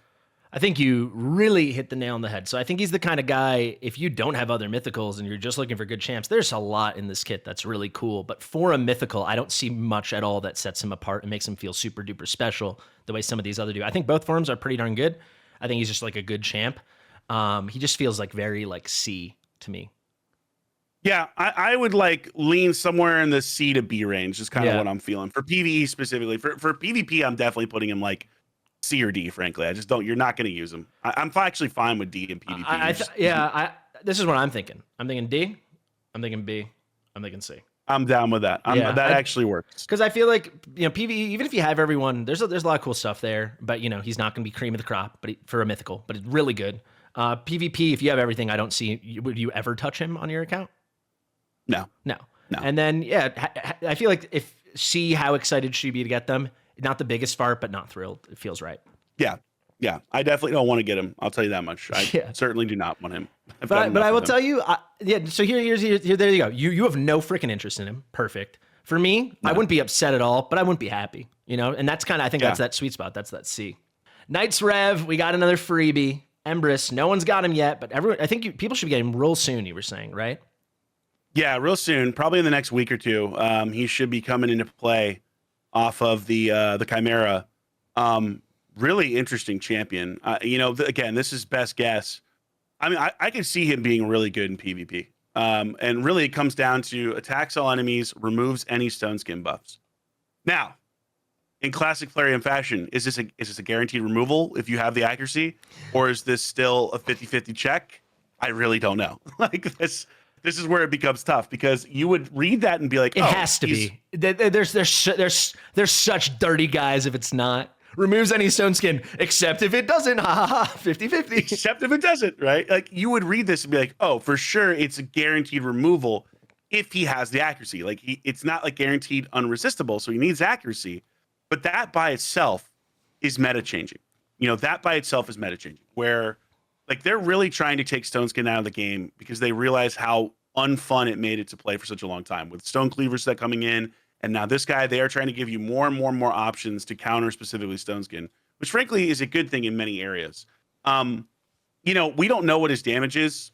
I think you really hit the nail on the head. So I think he's the kind of guy, if you don't have other mythicals and you're just looking for good champs, there's a lot in this kit that's really cool. But for a mythical, I don't see much at all that sets him apart and makes him feel super duper special the way some of these other do. I think both forms are pretty darn good. I think he's just like a good champ. He just feels like very like C to me. Yeah, I would like lean somewhere in the C to B range is kind of what I'm feeling. For PvE specifically. For PvP, I'm definitely putting him like C or D, frankly. I just don't. You're not going to use them. I'm actually fine with D in PvP. This is what I'm thinking. I'm thinking D. I'm thinking B. I'm thinking C. I'm down with that. That actually works. Because I feel like PvE, even if you have everyone, there's a lot of cool stuff there. But he's not going to be cream of the crop. But for a mythical, but it's really good. PvP, if you have everything, I don't see. Would you ever touch him on your account? No. And then I feel like see how excited should you be to get them. Not the biggest fart, but not thrilled. It feels right. Yeah. I definitely don't want to get him. I'll tell you that much. I certainly do not want him. But I will tell you, so here, there you go. You have no freaking interest in him. Perfect. For me, I wouldn't be upset at all, but I wouldn't be happy. And that's kind of, I think that's that sweet spot. That's that C. Knights Rev, we got another freebie. Empress, no one's got him yet, but I think people should be getting him real soon. You were saying, right? Yeah, real soon. Probably in the next week or two. He should be coming into play off of the Chimera. Really interesting champion. Again, this is best guess. I mean, I can see him being really good in PvP. And really it comes down to attacks all enemies, removes any stone skin buffs. Now, in classic Flareon fashion, is this a guaranteed removal if you have the accuracy? Or is this still a 50-50 check? I really don't know. Like this is where it becomes tough because you would read that and be like, it has to be. There's such dirty guys if it's not. Removes any stone skin, except if it doesn't. 50-50. Except if it doesn't, right? Like you would read this and be like, oh, for sure it's a guaranteed removal if he has the accuracy. Like it's not like guaranteed unresistable, so he needs accuracy. But that by itself is meta changing. That by itself is meta changing. Where like they're really trying to take stone skin out of the game because they realize how unfun it made it to play for such a long time with stone cleavers that coming in. And now this guy, they are trying to give you more and more options to counter specifically stone skin, which frankly is a good thing in many areas. We don't know what his damage is.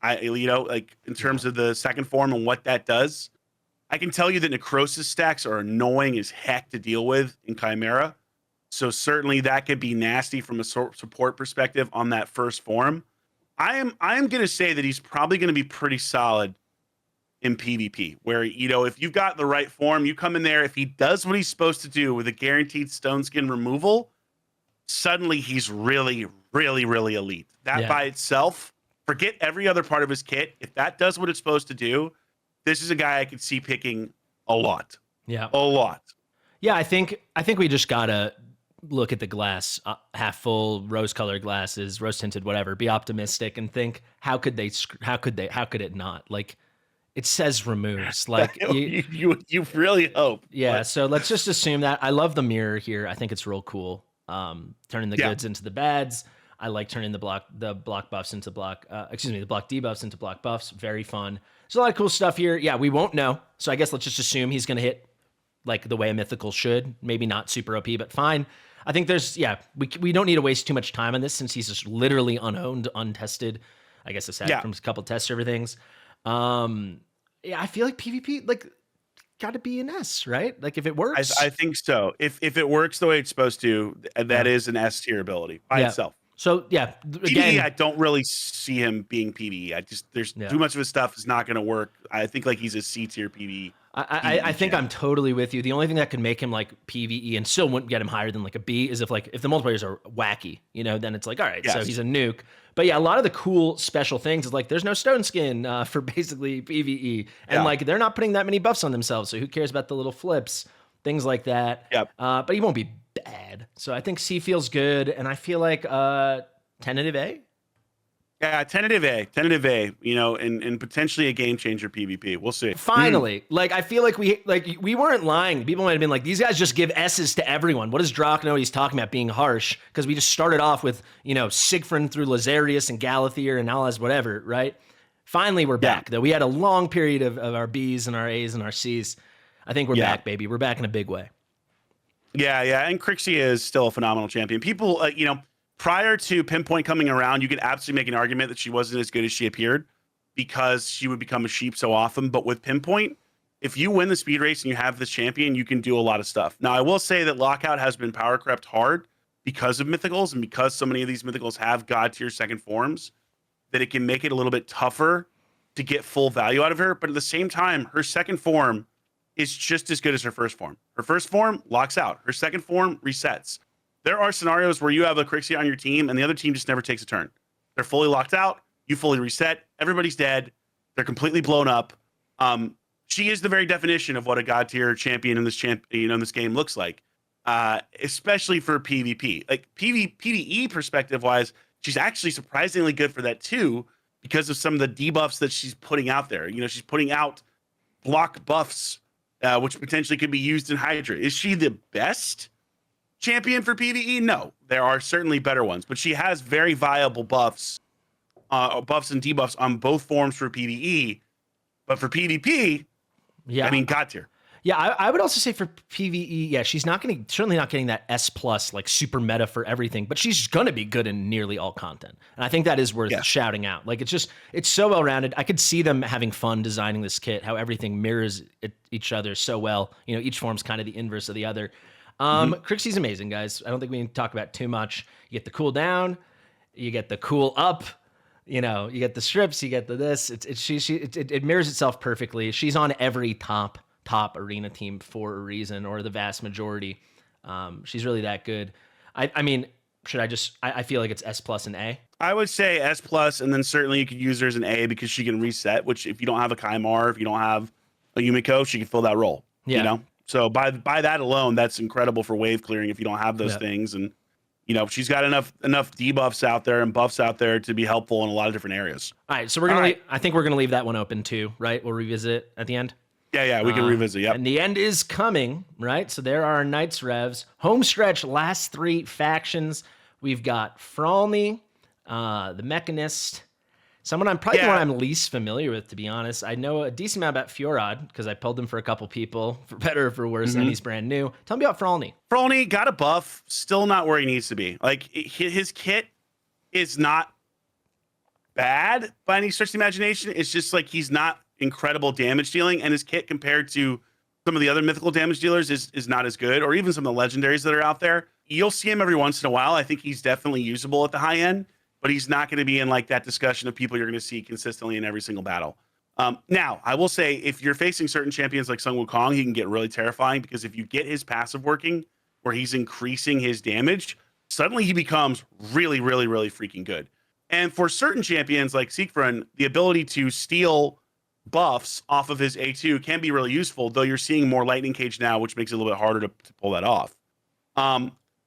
Like in terms of the second form and what that does. I can tell you that necrosis stacks are annoying as heck to deal with in Chimera. So certainly that could be nasty from a support perspective on that first form. I am going to say that he's probably going to be pretty solid in PvP, where, if you've got the right form, you come in there, if he does what he's supposed to do with a guaranteed stone skin removal, suddenly he's really, really, really elite. That by itself, forget every other part of his kit. If that does what it's supposed to do, this is a guy I could see picking a lot. Yeah. A lot. Yeah, I think we just gotta look at the glass half full, rose-colored glasses, rose-tinted, whatever. Be optimistic and think, how could it not? Like, it says removes. Like you really hope. Yeah. So let's just assume that. I love the mirror here. I think it's real cool. Turning the goods into the bads. I like turning the block buffs into the block debuffs into block buffs. Very fun. There's a lot of cool stuff here. Yeah, we won't know. So I guess let's just assume he's going to hit like the way a mythical should. Maybe not super OP, but fine. I think we don't need to waste too much time on this since he's just literally unowned, untested. I guess aside from a couple test server things. I feel like PvP got to be an S, right? Like if it works. I think so. If it works the way it's supposed to, that is an S tier ability by itself. So again, PvE, I don't really see him being PvE. There's too much of his stuff is not going to work. I think like he's a C tier PvE. I think I'm totally with you. The only thing that could make him like PvE and still wouldn't get him higher than like a B is if the multiplayers are wacky, then it's like, all right, so he's a nuke. But yeah, a lot of the cool special things is like there's no stone skin for basically PvE. And like they're not putting that many buffs on themselves. So who cares about the little flips, things like that. Yep. But he won't be bad. So I think C feels good. And I feel like tentative A. Yeah, tentative A, you know, and potentially a game changer PvP. We'll see. Finally, like I feel like we weren't lying. People might have been like, these guys just give S's to everyone. What does Drath know he's talking about being harsh? Because we just started off with, you know, Sigfrin through Lazarius and Galathier and now as whatever, right? Finally, we're Yeah, back. Though we had a long period of our B's and our A's and our C's. I think we're yeah, back, baby. We're back in a big way. yeah. And Crixie is still a phenomenal champion. People, you know, prior to Pinpoint coming around, you could absolutely make an argument that she wasn't as good as she appeared because she would become a sheep so often. But with Pinpoint, if you win the speed race and you have this champion, you can do a lot of stuff. Now, I will say that Lockout has been power crept hard because of mythicals and because so many of these mythicals have god tier second forms, that it can make it a little bit tougher to get full value out of her. But at the same time, her second form is just as good as her first form. Her first form locks out. Her second form resets. There are scenarios where you have a Crixie on your team and the other team just never takes a turn. They're fully locked out. You fully reset. Everybody's dead. They're completely blown up. She is the very definition of what a god tier champion in this in this game looks like, especially for PvP. Like PvE perspective wise, she's actually surprisingly good for that too, because of some of the debuffs that she's putting out there. You know, she's putting out block buffs, which potentially could be used in Hydra. Is she the best champion for PvE? No, there are certainly better ones, but she has very viable buffs, buffs and debuffs on both forms for PvE. But for PvP, Yeah. I mean, god tier. Yeah, I would also say for PvE, yeah, she's not getting certainly not getting that S plus like super meta for everything, but she's gonna be good in nearly all content, and I think that is worth shouting out. Like it's so well rounded. I could see them having fun designing this kit, how everything mirrors each other so well. You know, each form's kind of the inverse of the other. Crixie's amazing, guys. I don't think we need to talk about too much. You get the cool down, you get the cool up. You know, you get the strips, you get the this. It mirrors itself perfectly. She's on every top arena team for a reason, or the vast majority. She's really that good. I mean, should I just? I feel like it's S plus and A. I would say S plus, and then certainly you could use her as an A because she can reset. Which, if you don't have a Kaimar, if you don't have a Yumiko, she can fill that role. Yeah. You know, so by that alone, that's incredible for wave clearing. If you don't have those things, and you know, she's got enough debuffs out there and buffs out there to be helpful in a lot of different areas. All right, so I think we're gonna leave that one open too, right? We'll revisit it at the end. Yeah, we can revisit. Yep. And the end is coming, right? So there are our Knights revs. Home stretch, last three factions. We've got Fralny, the Mechanist, someone I'm probably the one I'm least familiar with, to be honest. I know a decent amount about Fjorod because I pulled him for a couple people, for better or for worse, and he's brand new. Tell me about Fralny. Fralny got a buff, still not where he needs to be. Like, his kit is not bad by any stretch of the imagination. It's just like he's not incredible damage dealing, and his kit compared to some of the other mythical damage dealers is not as good, or even some of the legendaries that are out there. You'll see him every once in a while. I think he's definitely usable at the high end, but he's not going to be in like that discussion of people you're going to see consistently in every single battle. Now, I will say, if you're facing certain champions like Sun Wukong, he can get really terrifying, because if you get his passive working where he's increasing his damage, suddenly he becomes really, really, really freaking good. And for certain champions like Siegfried, the ability to steal buffs off of his A2 can be really useful, though you're seeing more Lightning Cage now, which makes it a little bit harder to pull that off.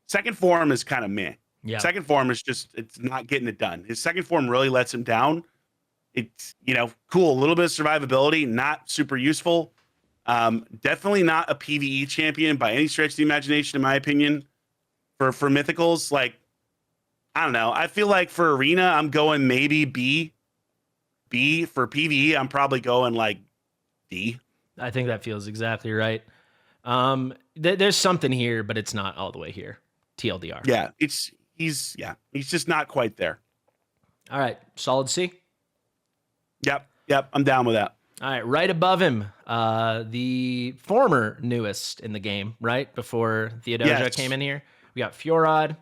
Second form is kind of meh. Yeah. Second form is just, it's not getting it done. His second form really lets him down. It's, you know, cool, a little bit of survivability, not super useful. Definitely not a PvE champion by any stretch of the imagination, in my opinion. For mythicals, like, I don't know. I feel like for arena, I'm going maybe B. For PvE, I'm probably going like D. I think that feels exactly right. There's something here, but it's not all the way here. TLDR. Yeah, he's just not quite there. All right, solid C. Yep, I'm down with that. All right, right above him, the former newest in the game, right before Theodosia came in here. We got Fjorod.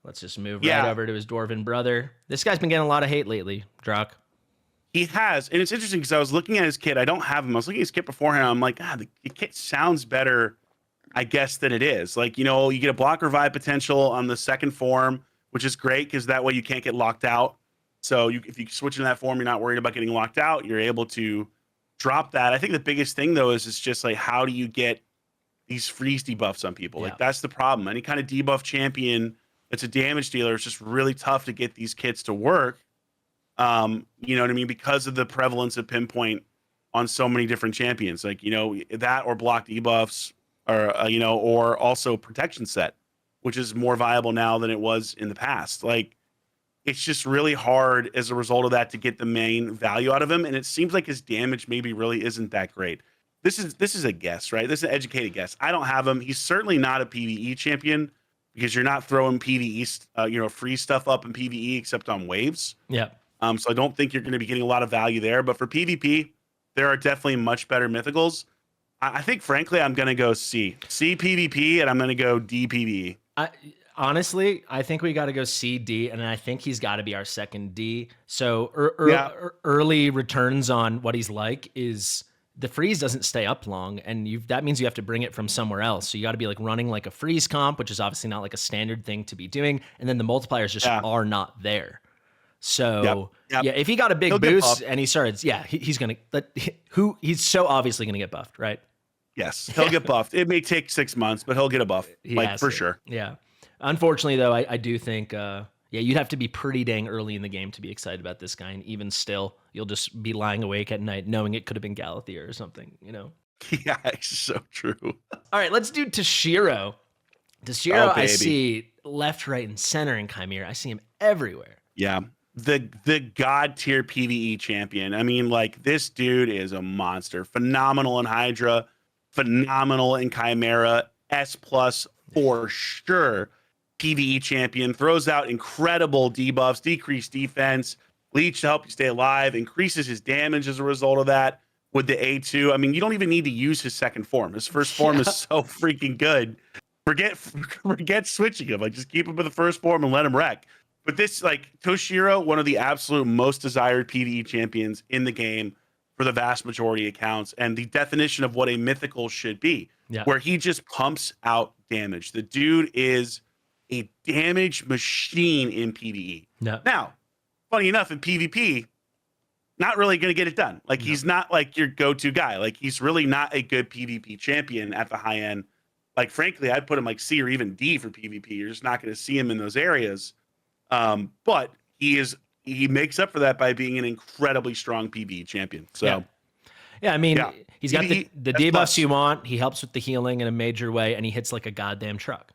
Let's just move right over to his dwarven brother. This guy's been getting a lot of hate lately, Drath. He has, and it's interesting because I was looking at his kit. I don't have him. I was looking at his kit beforehand. I'm like, the kit sounds better, I guess, than it is. Like, you know, you get a block revive potential on the second form, which is great because that way you can't get locked out. So if you switch into that form, you're not worried about getting locked out. You're able to drop that. I think the biggest thing, though, is it's just like, how do you get these freeze debuffs on people? Like, that's the problem. Any kind of debuff champion that's a damage dealer, it's just really tough to get these kits to work. You know what I mean? Because of the prevalence of pinpoint on so many different champions, like, you know, that or block debuffs or, you know, or also protection set, which is more viable now than it was in the past. Like, it's just really hard as a result of that to get the main value out of him. And it seems like his damage maybe really isn't that great. This is a guess, right? This is an educated guess. I don't have him. He's certainly not a PvE champion because you're not throwing PvE, you know, free stuff up in PvE except on waves. Yeah. So I don't think you're going to be getting a lot of value there. But for PvP, there are definitely much better mythicals. I think, frankly, I'm going to go C PvP, and I'm going to go D PvE. Honestly, I think we got to go C, D, and I think he's got to be our second D. So early returns on what he's like is the freeze doesn't stay up long, and that means you have to bring it from somewhere else. So you got to be like running like a freeze comp, which is obviously not like a standard thing to be doing, and then the multipliers just are not there. So yeah, if he got a big boost and he started, he's gonna. He's so obviously gonna get buffed, right? Yes, he'll get buffed. It may take 6 months, but he'll get a buff, for sure. Yeah. Unfortunately, though, I do think, you'd have to be pretty dang early in the game to be excited about this guy, and even still, you'll just be lying awake at night knowing it could have been Galathier or something, you know? Yeah, it's so true. All right, let's do Toshiro. Toshiro, I see left, right, and center in Chimera. I see him everywhere. Yeah. The god tier PvE champion. I mean, like, this dude is a monster. Phenomenal in Hydra, phenomenal in Chimera, S+ for sure. PvE champion, throws out incredible debuffs, decreased defense, leech to help you stay alive, increases his damage as a result of that with the A2. I mean, you don't even need to use his second form. His first form is so freaking good. Forget switching him. Like, just keep him with the first form and let him wreck. But this, like, Toshiro, one of the absolute most desired PvE champions in the game for the vast majority of accounts, and the definition of what a mythical should be, where he just pumps out damage. The dude is a damage machine in PvE. Now, funny enough, in PvP, not really going to get it done. Like, he's not like your go-to guy. Like, he's really not a good PvP champion at the high end. Like, frankly, I'd put him like C or even D for PvP. You're just not going to see him in those areas. But he makes up for that by being an incredibly strong PvE champion. So, I mean, he's got the debuffs you want. He helps with the healing in a major way, and he hits like a goddamn truck.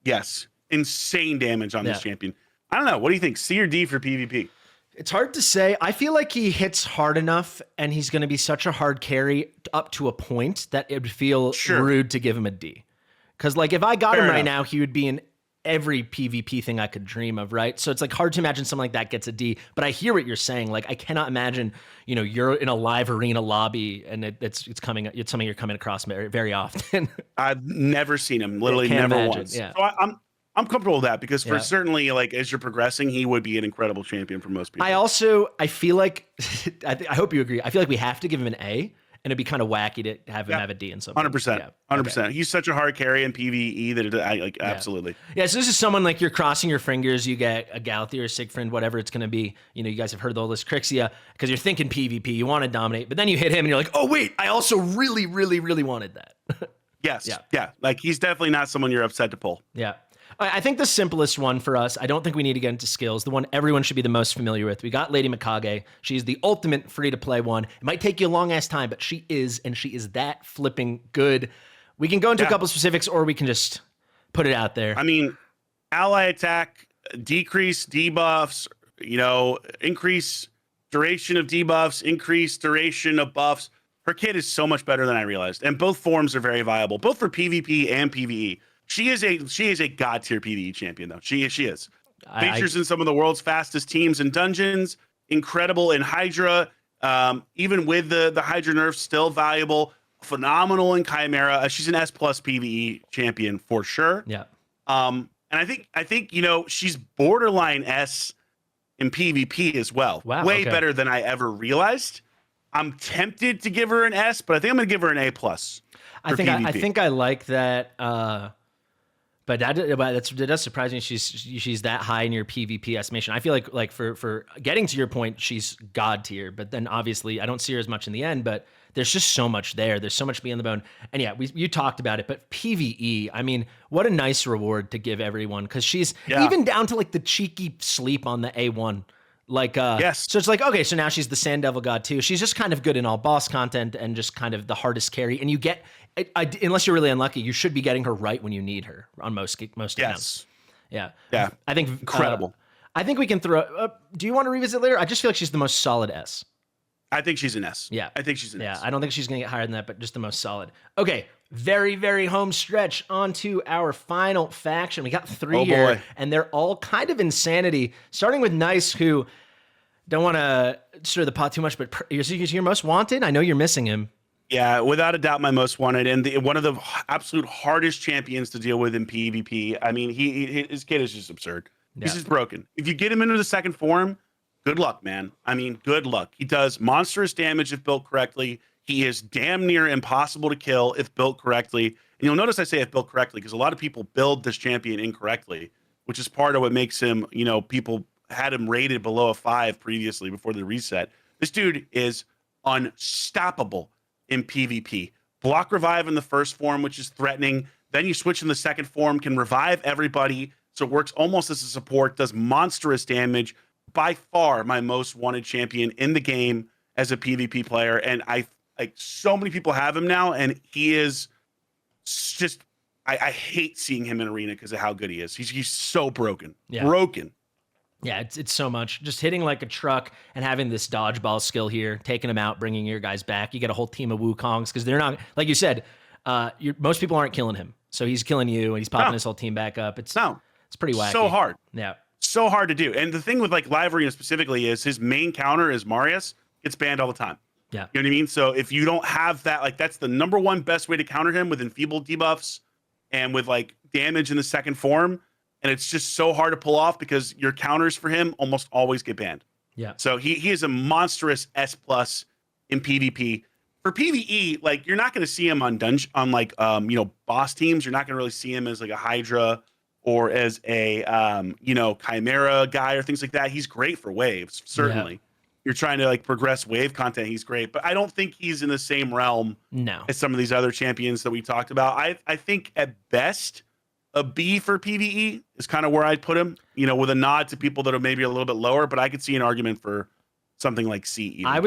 Yes, insane damage on this champion. I don't know. What do you think? C or D for PvP? It's hard to say. I feel like he hits hard enough, and he's going to be such a hard carry up to a point that it would feel rude to give him a D. Because, like, if I got him right now, he would be in every PvP thing I could dream of, right? So it's like hard to imagine something like that gets a D, but I hear what you're saying. Like, I cannot imagine, you know, you're in a live arena lobby and it's something you're coming across very, very often. I've never seen him, literally never once. Yeah. So I'm comfortable with that because for certainly, like, as you're progressing, he would be an incredible champion for most people. I feel like, I hope you agree. I feel like we have to give him an A. And it'd be kind of wacky to have him have a D in some 100%. 100%. He's such a hard carry in PvE that I like, absolutely. Yeah, so this is someone like you're crossing your fingers, you get a Galathier or Sigfrind, whatever it's going to be. You know, you guys have heard all this Crixia because you're thinking PvP, you want to dominate, but then you hit him and you're like, oh, wait, I also really, really, really wanted that. Yes. Yeah. Like, he's definitely not someone you're upset to pull. Yeah. I think the simplest one for us, I don't think we need to get into skills. The one everyone should be the most familiar with. We got Lady Mikage. She's the ultimate free-to-play one. It might take you a long-ass time, but she is that flipping good. We can go into a couple specifics, or we can just put it out there. I mean, ally attack, decrease debuffs, you know, increase duration of debuffs, increase duration of buffs. Her kit is so much better than I realized, and both forms are very viable, both for PvP and PvE. She is a god tier PvE champion, though. She is. Features in some of the world's fastest teams and dungeons. Incredible in Hydra. Even with the Hydra nerfs, still valuable. Phenomenal in Chimera. She's an S+ PvE champion for sure. Yeah. And I think you know, she's borderline S in PvP as well. Wow. Way better than I ever realized. I'm tempted to give her an S, but I think I'm going to give her an A+. I think I like that. But that does surprise me. She's that high in your PvP estimation. I feel like for getting to your point, she's god tier. But then obviously I don't see her as much in the end. But there's just so much there. There's so much beyond the bone. And yeah, you talked about it. But PvE, I mean, what a nice reward to give everyone, because she's even down to like the cheeky sleep on the A1. Like, Yes. so it's like, okay, so now she's the Sand Devil God too. She's just kind of good in all boss content and just kind of the hardest carry. And you get, unless you're really unlucky, you should be getting her right when you need her on most accounts. Yes. Yeah. Yeah. I think Incredible. I think we can throw. Do you want to revisit later? I just feel like she's the most solid S. I think she's an S. Yeah. I think she's an S. Yeah. I don't think she's gonna get higher than that, but just the most solid. Okay. Very, very home stretch onto our final faction. We got 3 here, and they're all kind of insanity. Starting with Nice, who don't want to stir the pot too much, but is your most wanted? I know you're missing him. Yeah, without a doubt, my most wanted, and one of the absolute hardest champions to deal with in PvP. I mean, his kid is just absurd. Yeah. He's just broken. If you get him into the second form, good luck, man. I mean, good luck. He does monstrous damage if built correctly. He is damn near impossible to kill if built correctly. And you'll notice I say if built correctly because a lot of people build this champion incorrectly, which is part of what makes him, people had him rated below a 5 previously before the reset. This dude is unstoppable in PvP. Block revive in the first form, which is threatening. Then you switch in the second form, can revive everybody. So it works almost as a support, does monstrous damage. By far my most wanted champion in the game as a PvP player. And so many people have him now, and he is just, I hate seeing him in arena because of how good he is. He's so broken. Yeah. Broken. Yeah, it's so much. Just hitting like a truck and having this dodgeball skill here, taking them out, bringing your guys back. You get a whole team of Wukongs because they're not, like you said, most people aren't killing him. So he's killing you, and he's popping his whole team back up. It's pretty wacky. So hard. Yeah. So hard to do. And the thing with like live arena specifically is his main counter is Marius. Gets banned all the time. Yeah. You know what I mean? So if you don't have that, like that's the number one best way to counter him with enfeebled debuffs and with like damage in the second form. And it's just so hard to pull off because your counters for him almost always get banned. Yeah. So he is a monstrous S+ in PvP. For PvE, like you're not going to see him on boss teams. You're not going to really see him as like a Hydra or as a Chimera guy or things like that. He's great for waves, certainly. Yeah. You're trying to like progress wave content, he's great, but I don't think he's in the same realm as some of these other champions that we talked about. I think at best a B for PvE is kind of where I'd put him, with a nod to people that are maybe a little bit lower, but I could see an argument for something like C. Even, I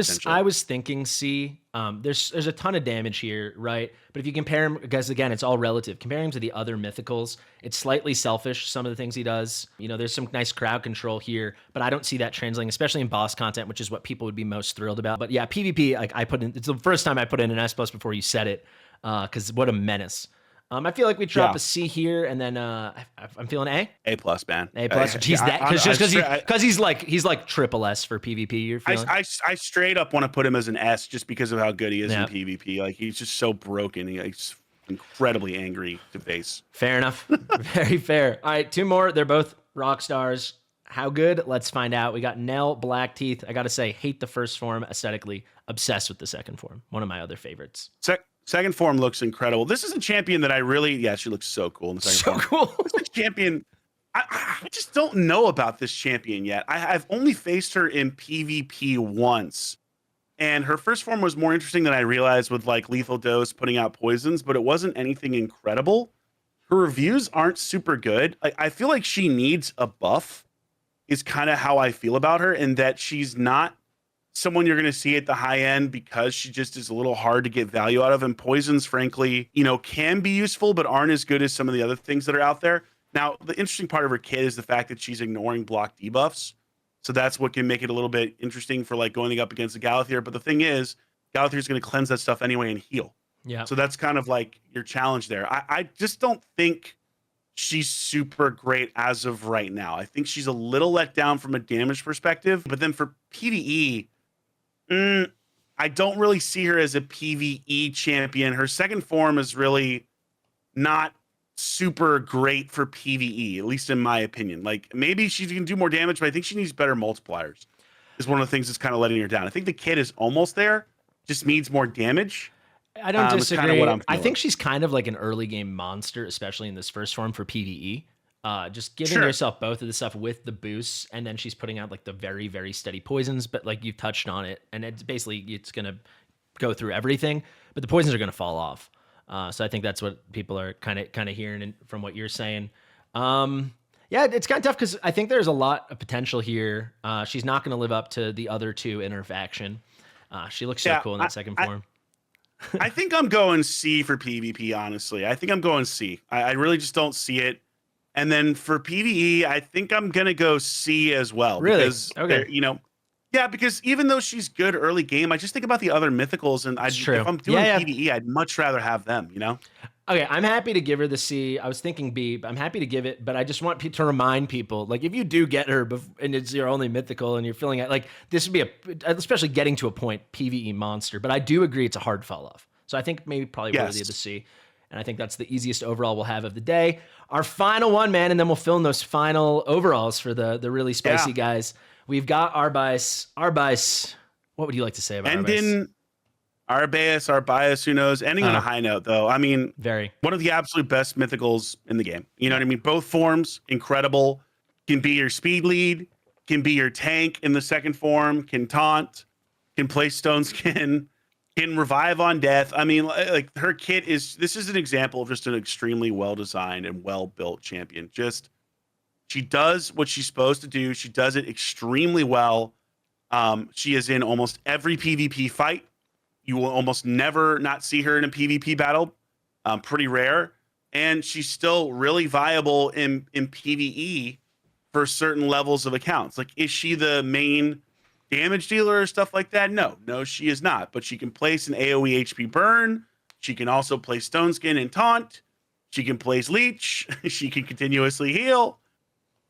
was thinking C. There's a ton of damage here, right? But if you compare him, because again, it's all relative. Comparing him to the other mythicals, it's slightly selfish. Some of the things he does, there's some nice crowd control here, but I don't see that translating, especially in boss content, which is what people would be most thrilled about. But yeah, PvP, I put in. It's the first time I put in an S+ before you said it, because what a menace. I feel like we drop a C here, and then I'm feeling A. A+, man. A+. Because he's like triple S for PvP. You're feeling? I straight up want to put him as an S just because of how good he is in PvP. Like he's just so broken. He's incredibly angry to face. Fair enough. Very fair. All right, 2 more. They're both rock stars. How good? Let's find out. We got Nell Blackteeth. I got to say, hate the first form aesthetically. Obsessed with the second form. One of my other favorites. Second form looks incredible. This is a champion that she looks so cool in the second form. So cool. This is a champion. I just don't know about this champion yet. I've only faced her in PvP once. And her first form was more interesting than I realized with like lethal dose putting out poisons, but it wasn't anything incredible. Her reviews aren't super good. I feel like she needs a buff is kind of how I feel about her, and that she's not someone you're going to see at the high end because she just is a little hard to get value out of. And poisons, frankly, can be useful, but aren't as good as some of the other things that are out there. Now, the interesting part of her kit is the fact that she's ignoring block debuffs. So that's what can make it a little bit interesting for like going up against the Galathier. But the thing is, Galathier is going to cleanse that stuff anyway and heal. Yeah. So that's kind of like your challenge there. I just don't think she's super great as of right now. I think she's a little let down from a damage perspective. But then for PvE, I don't really see her as a PvE champion. Her second form is really not super great for PvE, at least in my opinion. Like maybe she can do more damage, but I think she needs better multipliers. Is one of the things that's kind of letting her down. I think the kit is almost there, just needs more damage. I don't disagree. I think she's kind of like an early game monster, especially in this first form for PvE. Just giving yourself both of the stuff with the boosts, and then she's putting out like the very, very steady poisons, but like you've touched on it, and it's going to go through everything, but the poisons are going to fall off. So I think that's what people are kind of hearing from what you're saying. Yeah, it's kind of tough because I think there's a lot of potential here. She's not going to live up to the other two in her faction. She looks so Yeah, cool in that second form. I think I'm going C for PvP, honestly. I think I'm going C. I really just don't see it. And then for PvE, I think I'm going to go C as well. Really? Because, Okay. yeah, because even though she's good early game, I just think about the other mythicals. And It's true. if I'm doing Yeah. PvE, I'd much rather have them, Okay, I'm happy to give her the C. I was thinking B, but I'm happy to give it. But I just want to remind people, like, if you do get her and it's your only mythical and you're feeling it, like, this would be especially getting to a point, PvE monster. But I do agree it's a hard fall off. So I think maybe probably worthy of the C. And I think that's the easiest overall we'll have of the day. Our final one, man, and then we'll fill in those final overalls for the really spicy guys. We've got Arbice. Arbice, what would you like to say about Arbice? Arbice, who knows? Ending on a high note, though. I mean, one of the absolute best mythicals in the game. You know what I mean? Both forms, incredible. Can be your speed lead, can be your tank in the second form, can taunt, can play stone skin, can revive on death. I mean, like, her kit this is an example of just an extremely well-designed and well-built champion. Just, she does what she's supposed to do. She does it extremely well. She is in almost every PvP fight. You will almost never not see her in a PvP battle. Pretty rare. And she's still really viable in PvE for certain levels of accounts. Like, is she the main damage dealer or stuff like that? No, she is not. But she can place an AoE HP burn. She can also place Stone Skin and Taunt. She can place Leech. She can continuously heal.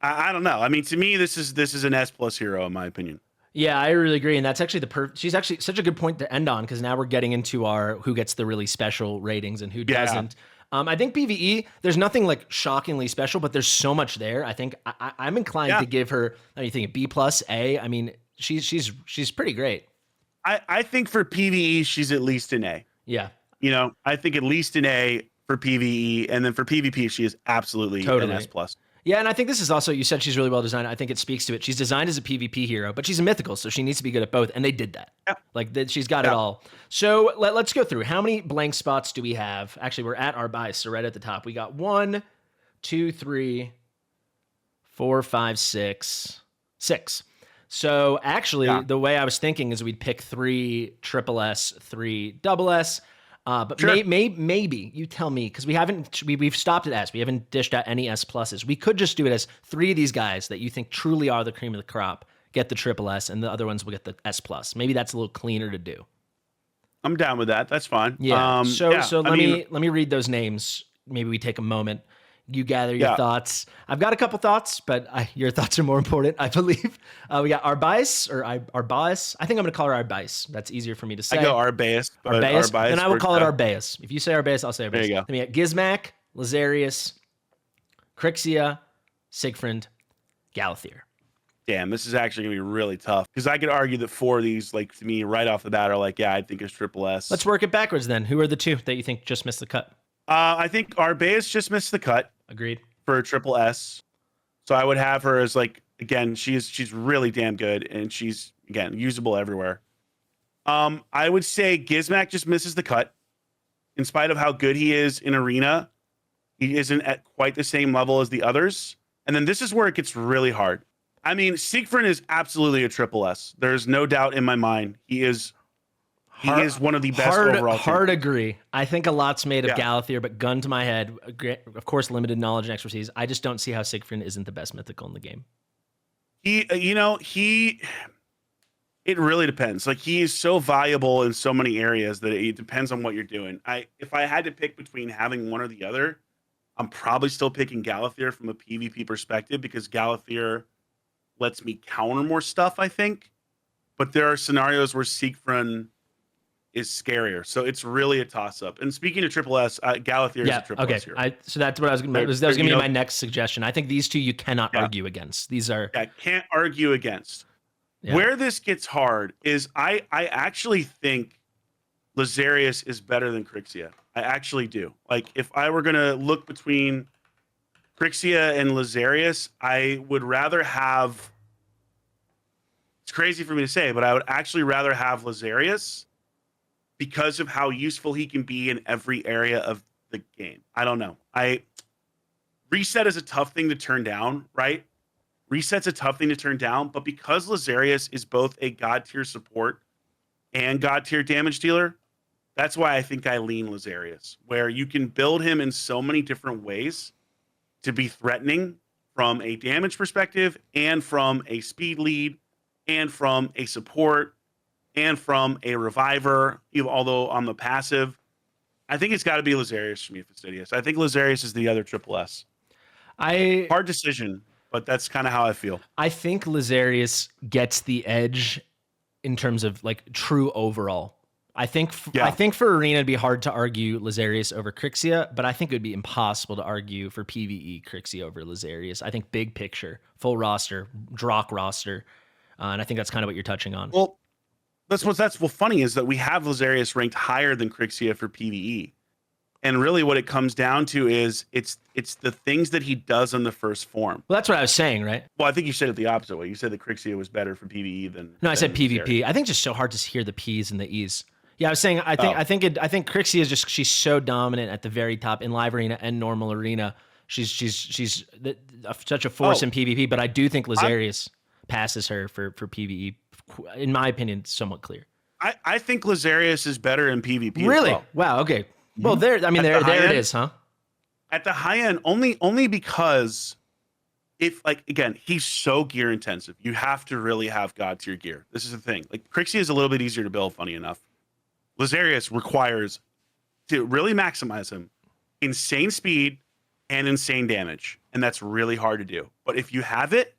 I don't know. I mean, to me, this is an S+ hero, in my opinion. Yeah, I really agree, and that's actually she's actually such a good point to end on, because now we're getting into our who gets the really special ratings and who doesn't. I think PvE, there's nothing like shockingly special, but there's so much there. I think I'm inclined to give her, what do you think, B+, A? I mean, she's pretty great. I think for PvE, she's at least an A. Yeah. I think at least an A for PvE, and then for PvP, she is absolutely an S+. Yeah, and I think this is also, you said she's really well designed. I think it speaks to it. She's designed as a PvP hero, but she's a mythical, so she needs to be good at both, and they did that. Yeah. Like, she's got it all. So let's go through. How many blank spots do we have? Actually, we're at our bias, so right at the top. We got 1, 2, 3, 4, 5, 6. So actually, the way I was thinking is we'd pick 3 triple S, 3 double S. But maybe you tell me, because we've stopped at S. We haven't dished out any S pluses. We could just do it as 3 of these guys that you think truly are the cream of the crop get the triple S, and the other ones will get the S plus. Maybe that's a little cleaner to do. I'm down with that. That's fine. Yeah. So let me read those names. Maybe we take a moment. You gather your thoughts. I've got a couple thoughts, but your thoughts are more important, I believe. We got Arbice, or Arbice. I think I'm going to call her Arbice. That's easier for me to say. I go Arbice. Arbice. Then I will call it Arbice. If you say Arbice, I'll say Arbice. There you go. Then we got Gizmak, Lazarius, Crixia, Siegfried, Galathier. Damn, this is actually going to be really tough, because I could argue that 4 of these, like, to me, right off the bat, are like, I think it's triple S. Let's work it backwards then. Who are the 2 that you think just missed the cut? I think Arbice just missed the cut. Agreed. For a triple S. So I would have her as, like, again, she's really damn good, and she's, again, usable everywhere. I would say Gizmak just misses the cut. In spite of how good he is in Arena, he isn't at quite the same level as the others. And then this is where it gets really hard. I mean, Siegfried is absolutely a triple S. There's no doubt in my mind. He is one of the best overall. Hard agree. I think a lot's made of Galathier, but gun to my head, of course, limited knowledge and expertise. I just don't see how Siegfried isn't the best mythical in the game. It really depends. Like, he is so valuable in so many areas that it depends on what you're doing. If I had to pick between having one or the other, I'm probably still picking Galathier from a PvP perspective, because Galathier lets me counter more stuff, I think. But there are scenarios where Siegfried is scarier, so it's really a toss-up. And speaking of triple S, Galathier is a triple S hero. So that's what I was going to. That was going to be my next suggestion. I think these 2 you cannot argue against. These are can't argue against. Yeah. Where this gets hard is I actually think Lazarius is better than Crixia. I actually do. Like, if I were going to look between Crixia and Lazarius, I would rather have. It's crazy for me to say, but I would actually rather have Lazarius, because of how useful he can be in every area of the game. I don't know. Reset is a tough thing to turn down, right? Reset's a tough thing to turn down, but because Lazarius is both a god tier support and god tier damage dealer, that's why I think I lean Lazarius, where you can build him in so many different ways to be threatening from a damage perspective and from a speed lead and from a support and from a reviver, although on the passive. I think it's got to be Lazarius for me, Fastidious. I think Lazarius is the other triple S. Hard decision, but that's kind of how I feel. I think Lazarius gets the edge in terms of like true overall. I think for Arena it'd be hard to argue Lazarius over Crixia, but I think it would be impossible to argue for PvE Crixia over Lazarius. I think big picture, full roster, Drath roster, and I think that's kind of what you're touching on. Well, that's funny is that we have Lazarius ranked higher than Crixia for PvE. And really what it comes down to is it's the things that he does in the first form. Well, that's what I was saying, right? Well, I think you said it the opposite way. You said that Crixia was better for PvE than... No, I said PvP. I think it's just so hard to hear the P's and the E's. Yeah, I was saying I think Crixia is just, she's so dominant at the very top in live arena and normal arena. She's such a force in PvP, but I do think Lazarius passes her for PvE. In my opinion, somewhat clear. I think Lazarius is better in PvP. Really? As well. Wow. Okay. Well, there it is, huh? At the high end, only because he's so gear intensive. You have to really have god tier gear. This is the thing. Like Crixia is a little bit easier to build, funny enough. Lazarius requires, to really maximize him, insane speed and insane damage. And that's really hard to do. But if you have it,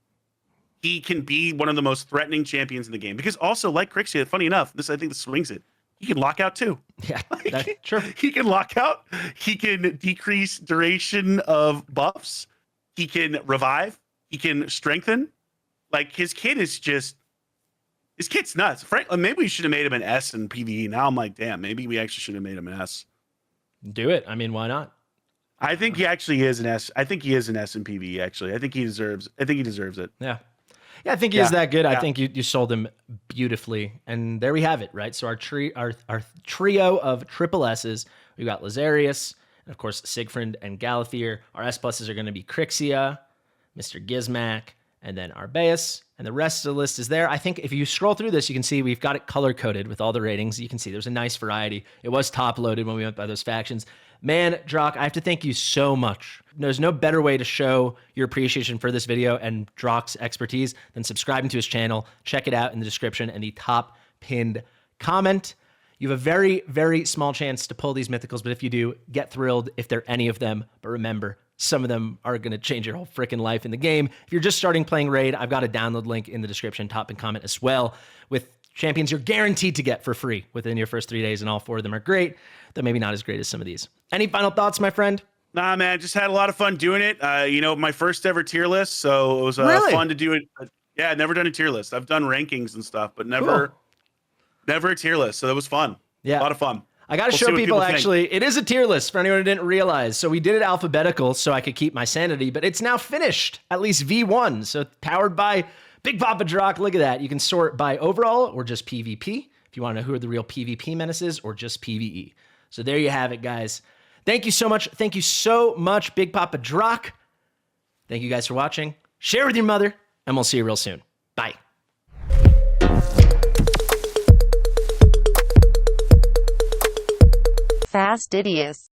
he can be one of the most threatening champions in the game. Because also, like Crixia, funny enough, I think this swings it. He can lock out too. Yeah, that's true. He can lock out. He can decrease duration of buffs. He can revive. He can strengthen. Like his kit's nuts. Frankly, maybe we should have made him an S in PvE. Now I'm like, damn, maybe we actually should have made him an S. Do it. I mean, why not? I think he actually is an S. I think he is an S in PvE. Actually, I think he deserves it. Yeah. Yeah, I think he is that good. Yeah. I think you sold him beautifully. And there we have it, right? So our trio of triple S's, we've got Lazarius, and of course, Siegfried and Galathier. Our S pluses are going to be Crixia, Mr. Gizmac, and then Arbaeus. And the rest of the list is there. I think if you scroll through this, you can see we've got it color-coded with all the ratings. You can see there's a nice variety. It was top-loaded when we went by those factions. Man, Drath, I have to thank you so much. There's no better way to show your appreciation for this video and Drath's expertise than subscribing to his channel. Check it out in the description and the top pinned comment. You have a very, very small chance to pull these mythicals, but if you do, get thrilled if they're any of them. But remember, some of them are going to change your whole freaking life in the game. If you're just starting playing Raid, I've got a download link in the description, top pinned comment as well, with champions you're guaranteed to get for free within your first 3 days, and all 4 of them are great, though maybe not as great as some of these. Any final thoughts, my friend? Nah, man, just had a lot of fun doing it. My first ever tier list, so it was fun to do it. Yeah, never done a tier list. I've done rankings and stuff, but never a tier list. So that was fun. Yeah, a lot of fun. I got to show people actually, it is a tier list for anyone who didn't realize. So we did it alphabetical so I could keep my sanity, but it's now finished, at least V1. So powered by Big Papa Drath. Look at that. You can sort by overall or just PvP if you want to know who are the real PvP menaces, or just PvE. So there you have it, guys. Thank you so much. Thank you so much, Big Papa Drath. Thank you guys for watching. Share with your mother, and we'll see you real soon. Bye. Fastidious.